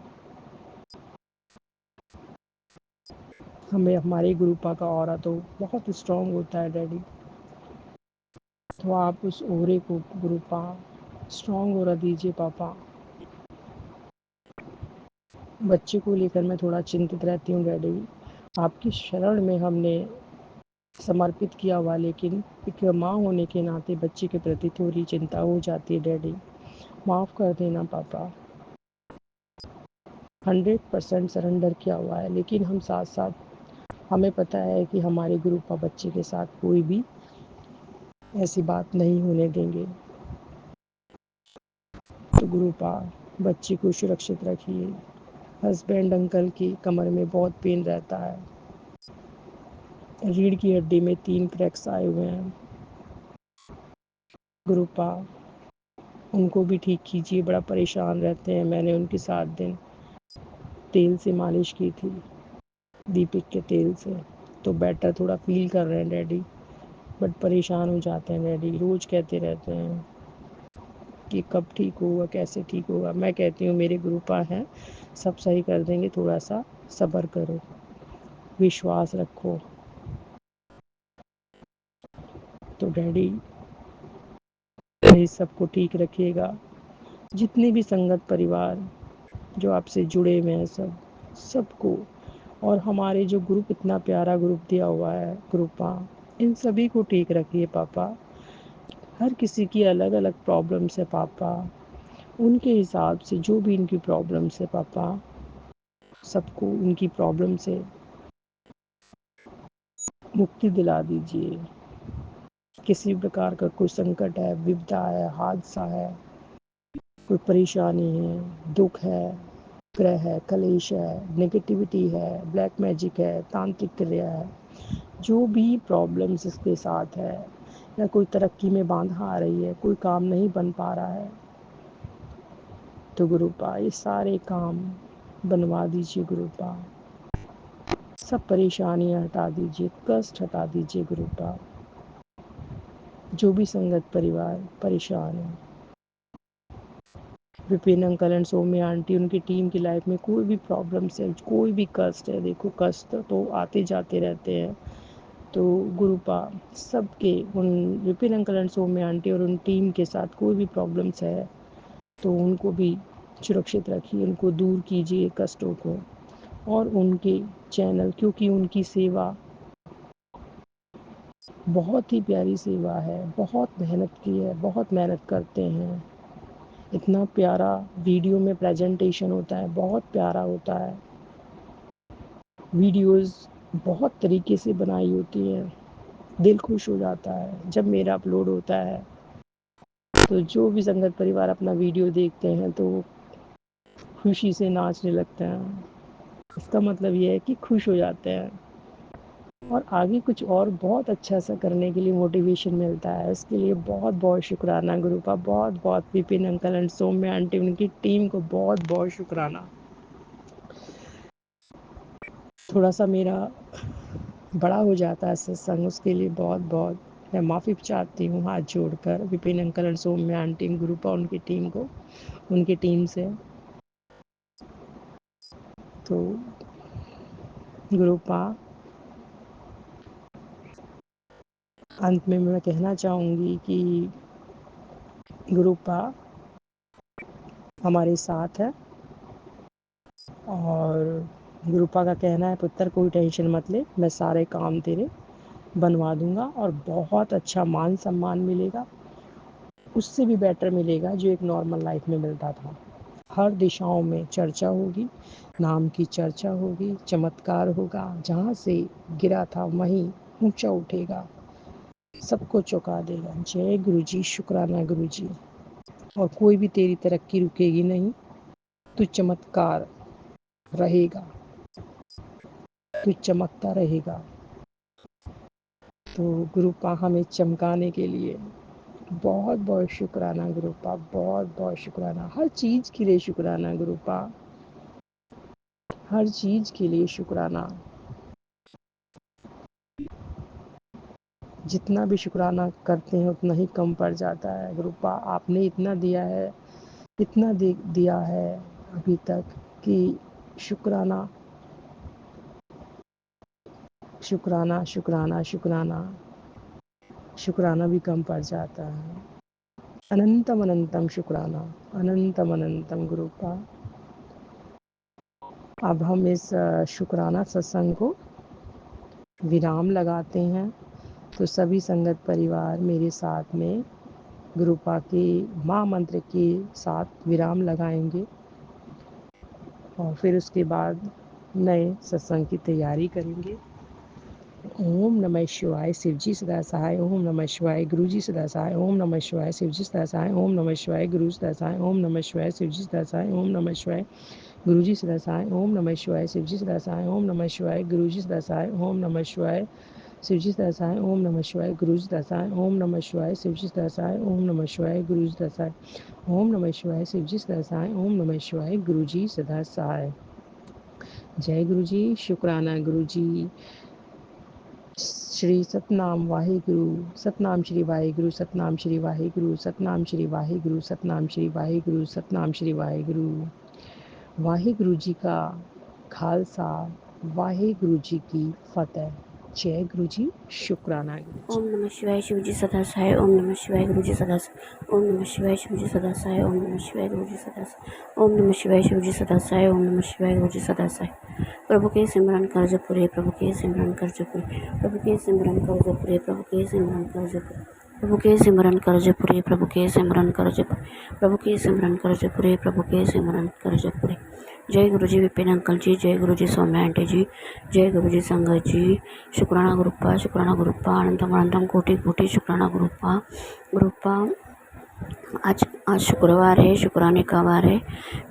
हमें हमारे गुरुपा का ऑरा तो बहुत स्ट्रॉन्ग होता है डैडी, तो आप उस ओरे को गुरुपा स्ट्रॉन्ग ओरा दीजिए पापा। बच्चे को लेकर मैं थोड़ा चिंतित रहती हूँ डैडी, आपकी शरण में हमने समर्पित किया हुआ, लेकिन एक माँ होने के नाते बच्चे के प्रति थोड़ी चिंता हो जाती है डैडी, माफ़ कर देना पापा। 100% सरेंडर किया हुआ है, लेकिन हम साथ साथ हमें पता है कि हमारे गुरुपा बच्चे के साथ कोई भी ऐसी बात नहीं होने देंगे। तो गुरुपा बच्चे को सुरक्षित रखिए। हस्बैंड अंकल की कमर में बहुत पेन रहता है, रीढ़ की हड्डी में 3 क्रैक्स आए हुए हैं गुरुपा, उनको भी ठीक कीजिए, बड़ा परेशान रहते हैं। मैंने उनके 7 दिन तेल से मालिश की थी, दीपक के तेल से, तो बेटर थोड़ा फील कर रहे हैं डैडी, बट परेशान हो जाते हैं डैडी, रोज़ कहते रहते हैं कि कब ठीक होगा, कैसे ठीक होगा। मैं कहती हूँ मेरे गुरुपा हैं, सब सही कर देंगे, थोड़ा सा सब्र करो, विश्वास रखो। तो डैडी इस सबको ठीक रखिएगा, जितने भी संगत परिवार जो आपसे जुड़े हुए हैं सबको, और हमारे जो ग्रुप, इतना प्यारा ग्रुप दिया हुआ है ग्रुपा, इन सभी को ठीक रखिए पापा। हर किसी की अलग अलग प्रॉब्लम्स है पापा, उनके हिसाब से जो भी इनकी प्रॉब्लम्स है पापा, सबको उनकी प्रॉब्लम से मुक्ति दिला दीजिए। किसी प्रकार का कोई संकट है, विपदा है, हादसा है, कोई परेशानी है, दुख है, ग्रह है, कलेश है, नेगेटिविटी है, ब्लैक मैजिक है, तांत्रिक क्रिया है, जो भी प्रॉब्लम्स इसके साथ है, या कोई तरक्की में बाधा आ रही है, कोई काम नहीं बन पा रहा है, तो गुरुपा ये सारे काम बनवा दीजिए गुरुपा, सब परेशानियां हटा दीजिए, कष्ट हटा दीजिए गुरुपा। जो भी संगत परिवार परेशान है, Vipin uncle and Saumya aunty, उनकी टीम की लाइफ में कोई भी प्रॉब्लम्स है, कोई भी कष्ट है, देखो कष्ट तो आते जाते रहते हैं, तो गुरुपा सबके, उन Vipin uncle and Saumya aunty और उन टीम के साथ कोई भी प्रॉब्लम्स है तो उनको भी सुरक्षित रखिए, उनको दूर कीजिए कष्टों को, और उनके चैनल, क्योंकि उनकी सेवा बहुत ही प्यारी सेवा है, बहुत मेहनत की है, बहुत मेहनत करते हैं, इतना प्यारा वीडियो में प्रेजेंटेशन होता है, बहुत प्यारा होता है, वीडियोस बहुत तरीके से बनाई होती हैं, दिल खुश हो जाता है जब मेरा अपलोड होता है, तो जो भी संगत परिवार अपना वीडियो देखते हैं तो खुशी से नाचने लगते हैं, इसका मतलब ये है कि खुश हो जाते हैं, और आगे कुछ और बहुत अच्छा सा करने के लिए मोटिवेशन मिलता है। इसके लिए बहुत बहुत शुक्राना गुरुपा, बहुत बहुत Vipin uncle and Saumya aunty, उनकी टीम को बहुत बहुत शुक्राना। थोड़ा सा मेरा बड़ा हो जाता है सत्संग, उसके लिए बहुत बहुत मैं माफ़ी चाहती हूँ हाथ जोड़कर Vipin uncle and Saumya aunty, Guruppa, उनकी टीम को, उनकी टीम से। तो गुरुपा, अंत में मैं कहना चाहूँगी कि गुरुपा हमारे साथ है, और गुरुपा का कहना है पुत्र कोई टेंशन मत ले, मैं सारे काम तेरे बनवा दूंगा, और बहुत अच्छा मान सम्मान मिलेगा, उससे भी बेटर मिलेगा जो एक नॉर्मल लाइफ में मिलता था। हर दिशाओं में चर्चा होगी, नाम की चर्चा होगी, चमत्कार होगा, जहाँ से गिरा था वहीं ऊंचा उठेगा, सबको चौंका देगा। जय गुरु जी, शुक्राना गुरु जी। और कोई भी तेरी तरक्की रुकेगी नहीं, तू चमत्कार रहेगा, तू चमकता रहेगा। तो गुरुपा हमें चमकाने के लिए बहुत बहुत शुक्राना गुरुपा, बहुत बहुत शुक्राना, हर चीज़ के लिए शुक्राना गुरुपा, हर चीज़ के लिए शुक्राना। जितना भी शुक्राना करते हैं उतना ही कम पड़ जाता है गुरुपा, आपने इतना दिया है, इतना दिया है अभी तक कि शुक्राना शुक्राना शुक्राना शुक्राना शुक्राना भी कम पड़ जाता है। अनंतम अनंतम शुक्राना, अनंतम अनंतम गुरुपा। अब हम इस शुक्राना सत्संग को विराम लगाते हैं, तो सभी संगत परिवार मेरे साथ में गुरुपा के महामंत्र के साथ विराम लगाएंगे, और फिर उसके बाद नए सत्संग की तैयारी करेंगे। ओम नमः शिवाय, शिवजी सदा सहाय। ओम नमः शिवाय, गुरुजी सदा सहाय। ओम नमः शिवाय, शिवजी सदा सहाय। ओम नमः शिवाय, गुरु सदा सहाय। ओम नमः शिवाय, शिवजी सदा सहाय। ओम नमः शिवाय, गुरुजी सदा सहाय। ओम नमः शिवाय, शिवजी सदा सहाय। ओम नमः शिवाय, गुरुजी सदा सहाय। ओम नमः शिवाय, शिवजी सदा सहाय। ओम नमः शिवाय, गुरुजी सदा सहाय। ओम नमः शिवाय, शिवजी सदा सहाय। ओम नमः शिवाय, गुरुजी सदा सहाय। ओम नमः शिवाय, शिवजी सदा सहाय। ओम नमः शिवाय, गुरुजी सदा सहाय। जय गुरु जी, शुक्राना गुरु जी। श्री सतनाम वाहिगुरु, सतनाम श्री वाहिगुरु, सतनाम श्री वाहिगुरु, सतनाम श्री वाहिगुरु, सतनाम श्री वाहिगुरु, सतनाम श्री वाहिगुरु। वाहिगुरु जी का खालसा, वाहिगुरु जी की फतेह। जय गुरु जी, शुक्राना गुरु जी। ओम नमः शिवाय शिव जी सदा सहाय। ओम नमः शिवाय गुरु जी सदा सहाय। ओम नमः शिवाय शिव जी सदा सहाय। ओम नमः शिवाय गुरु जी सदा सहाय। ओम नमः शिवाय शिव जी सदा सहाय। ओम नमः शिवाय गुरु जी सदा सहाय। प्रभु के सिमरन कर जपुरे, प्रभु के सिमरन कर जपुरे, प्रभु के सिमरन कर जपुरे, प्रभु के सिमरन कर जपुरे, प्रभु के सिमरन कर जपुरे, प्रभु के सिमरन कर जपुरे, प्रभु के सिमरन कर जपुरे, प्रभु के सिमरन कर जपुरे। जय गुरु जी विपिन अंकल जी, जय गुरु जी सौम्या आंटी जी, जय गुरु जी संगत जी। शुक्राना गुरुप्पा, शुक्राना गुरुप्पा, अनंतम अनंतम कोटि कोटि शुक्राना गुरुप्पा। गुरुप्पा आज शुक्रवार है, शुक्राने का वार है।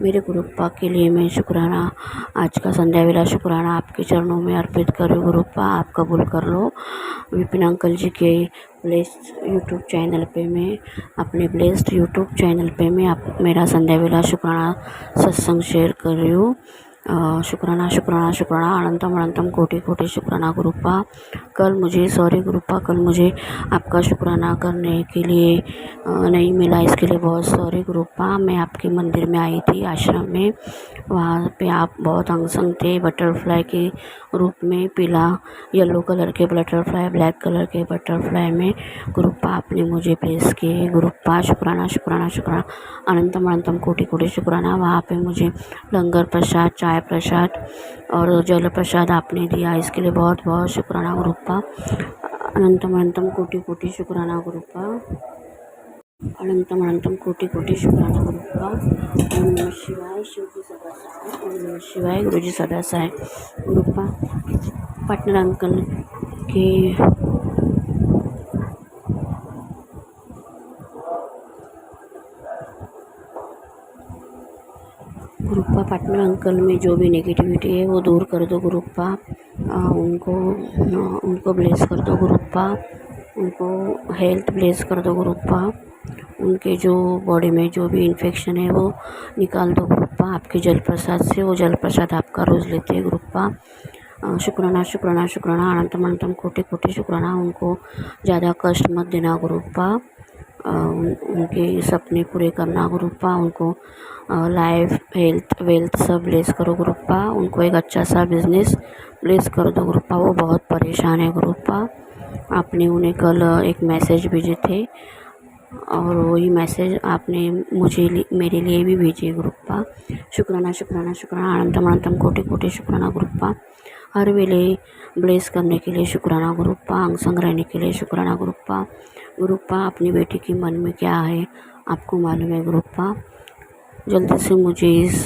मेरे गुरुप्पा के लिए मैं शुक्राना, आज का संध्या वेला शुक्राना आपके चरणों में अर्पित करूँ। गुरुप्पा आप कबूल कर लो। विपिन अंकल जी के ब्लेस्ड यूट्यूब चैनल पे मैं अपने ब्लेस्ड यूट्यूब चैनल पे मैं आप मेरा संध्या वेला शुक्राना सत्संग शेयर कर रही हूँ। शुक्राना शुक्राना शुक्राना, अनंतम अनंतम कोटि कोटि शुक्राना गुरुप्पा। कल मुझे आपका शुक्राना करने के लिए नहीं मिला, इसके लिए बहुत सॉरी गुरुप्पा। मैं आपके मंदिर में आई थी, आश्रम में, वहाँ पे आप बहुत अंगसंग थे, बटरफ्लाई के रूप में, पीला येलो कलर के बटरफ्लाई, ब्लैक कलर के बटरफ्लाई में गुरुप्पा आपने मुझे प्लेस किए। गुरुप्पा शुक्राना शुक्राना शुक्राना, अनंतम अनंतम कोटि कोटि शुक्राना। वहाँ पे मुझे लंगर प्रसाद, चाय प्रसाद और जल प्रसाद आपने दिया, इसके लिए बहुत बहुत शुक्राना गुरुप्पा। अनंतम अनंतम कोटि कोटि शुक्राना गुरुप्पा। अनंतम अनंतम कोटि कोटि शुक्राना गुरुप्पा। ओम नमः शिवाय शिव जी सदा सहाय। ओम नमः शिवाय गुरु जी सदा सहाय। गुरुप्पा पार्टनर अंकल के गुरुप्पा, पार्टनर अंकल में जो भी नेगेटिविटी है वो दूर कर दो गुरुप्पा। उनको ब्लेस कर दो गुरुप्पा। उनको हेल्थ ब्लेस कर दो गुरुप्पा। उनके जो बॉडी में जो भी इन्फेक्शन है वो निकाल दो गुरुप्पा आपके जल प्रसाद से। वो जल प्रसाद आपका रोज़ लेते हैं गुरुप्पा। शुक्राना शुक्राना शुक्राना, अनंतम अनंतम कोटि कोटि शुक्राना। उनको ज़्यादा कष्ट मत देना गुरुप्पा। उनके सपने पूरे करना गुरुप्पा। उनको लाइफ, हेल्थ, वेल्थ सब ब्लेस करो गुरुप्पा। उनको एक अच्छा सा बिजनेस ब्लेस कर दो गुरुप्पा। वो बहुत परेशान है गुरुप्पा। आपने उन्हें कल एक मैसेज भेजे थे और वही मैसेज आपने मेरे लिए भी भेजे गुरुप्पा। शुक्राना शुक्राना शुक्राना, अनंतम अनंतम कोटि कोटि शुक्राना गुरुप्पा। हर वेले ब्लेस करने के लिए शुक्राना गुरुप्पा। अंग संग रहने के लिए शुक्राना गुरुप्पा। गुरुप्पा अपनी बेटी के मन में क्या है आपको मालूम है गुरुप्पा। जल्दी से मुझे इस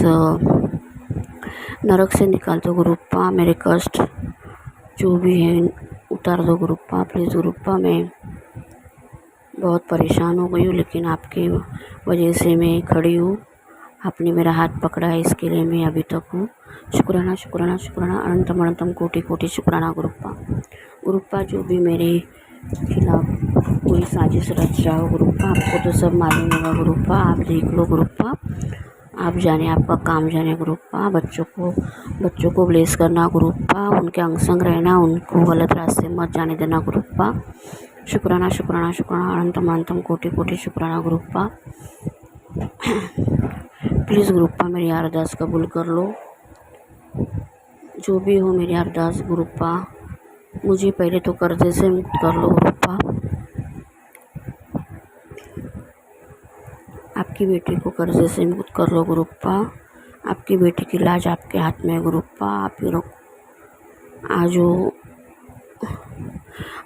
नरक से निकाल दो गुरुप्पा। मेरे कष्ट जो भी है उतार दो गुरुप्पा प्लीज़ गुरुप्पा। मैं बहुत परेशान हो गई हूँ, लेकिन आपके वजह से मैं खड़ी हूँ। आपने मेरा हाथ पकड़ा है, इसके लिए मैं अभी तक हूँ। शुक्राना शुक्राना शुक्राना, अनंतम अनंतम कोटि कोटि शुक्राना गुरुप्पा। गुरुप्पा जो भी मेरे खिलाफ कोई साजिश रच रहा हो गुरुप्पा, आपको तो सब मालूम होगा गुरुप्पा। आप देख लो गुरुप्पा, आप जाने, आपका काम जाने गुरुप्पा। बच्चों को ब्लेस करना गुरुप्पा। उनके अंग संग रहना, उनको गलत रास्ते मत जाने देना गुरुप्पा। शुक्राना शुक्राना शुक्राना, अनंतम अनंतम कोटि कोटि शुक्राना गुरुप्पा। प्लीज़ गुरुप्पा मेरी अरदास कबूल कर लो। जो भी हो मेरी अरदास गुरुप्पा, मुझे पहले तो कर्जे से मुक्त कर लो गुरुप्पा। आपकी बेटी को कर्जे से मुक्त कर लो गुरुप्पा। आपकी बेटी की लाज आपके हाथ में है गुरुप्पा। आप ही रखो।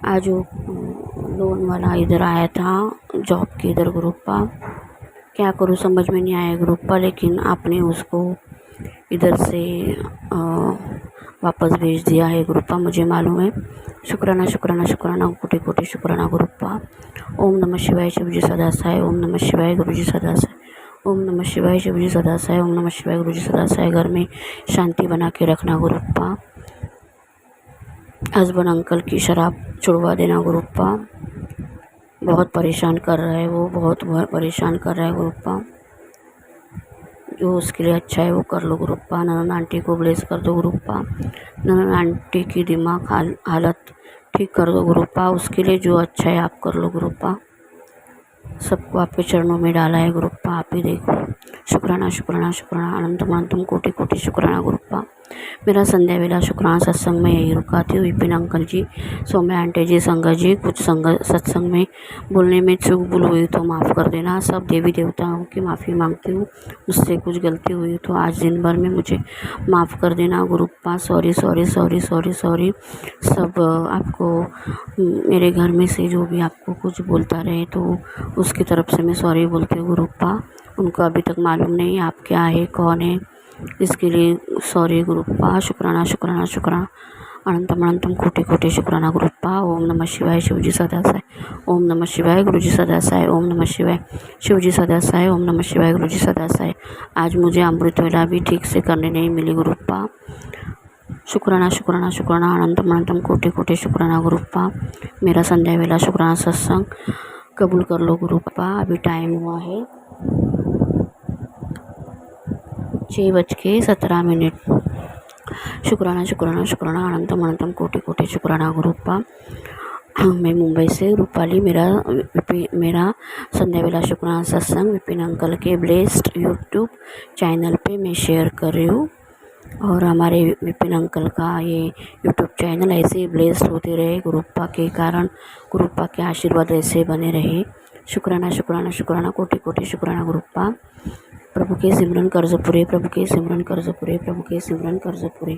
आज वो लोन वाला इधर आया था जॉब के इधर गुरुप्पा। क्या करूँ समझ में नहीं आया गुरुप्पा, लेकिन आपने उसको इधर से वापस भेज दिया है गुरुप्पा, मुझे मालूम है। शुक्राना शुक्राना शुक्राना, कोटि कोटि शुक्राना गुरुप्पा। ओम नमः शिवाय शिव जी सदा सहाय। ओम नमः शिवाय गुरु जी सदा सहाय। ओम नमः शिवाय शिव जी सदा सहाय। ओम नमः शिवाय गुरु जी सदा सहाय। घर में शांति बना के रखना गुरुप्पा। हस्बैंड अंकल की शराब छुड़वा देना गुरुप्पा। बहुत परेशान कर रहा है वो, बहुत परेशान कर रहा है गुरुप्पा। जो उसके लिए अच्छा है वो कर लो गुरुप्पा। ननन आंटी को ब्लेस कर दो गुरुप्पा। ननन आंटी की दिमाग हालत ठीक कर दो गुरुप्पा। उसके लिए जो अच्छा है आप कर लो गुरुप्पा। सबको आपके चरणों में डाला है गुरुप्पा, आप ही देखो। शुक्राना शुक्राना शुक्राना, अनंतम अनंतम कोटि कोटि शुक्राना गुरुप्पा। मेरा संध्या वेला शुक्राना सत्संग में यही रुकाती हूँ। विपिन अंकल जी, सौम्या आंटी जी, संगत जी, कुछ सत्संग में बोलने में चूक भूल हुई तो माफ़ कर देना। सब देवी देवताओं की माफ़ी मांगती हूँ। मुझसे कुछ गलती हुई तो आज दिन भर में मुझे माफ़ कर देना Guruppa. Sorry sorry sorry sorry sorry. सब आपको मेरे घर में से जो भी आपको कुछ बोलता रहे तो उसकी तरफ से मैं सॉरी बोलती हूँ गुरुप्पा। उनको अभी तक मालूम नहीं आप क्या है, कौन है, इसके लिए सॉरी गुरुप्पा। शुक्राना शुक्राना शुक्राना, अनंतम अनंतम कोटि कोटि शुक्राना गुरुप्पा। ओम नमः शिवाय, शिवजी सदा साई। ओम नमः शिवाय, गुरुजी सदा साई। ओम नमः शिवाय, शिवजी सदा साई। ओम नमः शिवाय, गुरुजी सदा साई। आज मुझे अमृत वेला भी ठीक से करने नहीं मिली गुरुप्पा। शुक्राना शुक्राना शुक्राना, अनंतम अनंतम कोटि कोटि शुक्राना गुरुप्पा। मेरा संध्या वेला शुक्राना सत्संग कबूल कर लो गुरुप्पा। अभी टाइम हुआ है 6:17। शुक्राना शुक्राना शुक्राना, अनंतम अनंतम कोटि कोटि शुक्राना गुरुप्पा। मैं मुंबई से रूपाली, मेरा संध्या वेला शुक्राना सत्संग विपिन अंकल के ब्लेस्ड यूट्यूब चैनल पे मैं शेयर कर रही हूँ। और हमारे विपिन अंकल का ये यूट्यूब चैनल ऐसे ही ब्लेस्ड होते रहे गुरुप्पा के कारण, गुरुप्पा के आशीर्वाद ऐसे बने रहे। शुक्राना शुक्राना शुक्राना, कोटि कोटि शुक्राना गुरुप्पा। प्रभु के सिमरन कर्ज पूरे, प्रभु के सिमरन कर्ज पूरे, प्रभु के सिमरन कर्ज पूरे।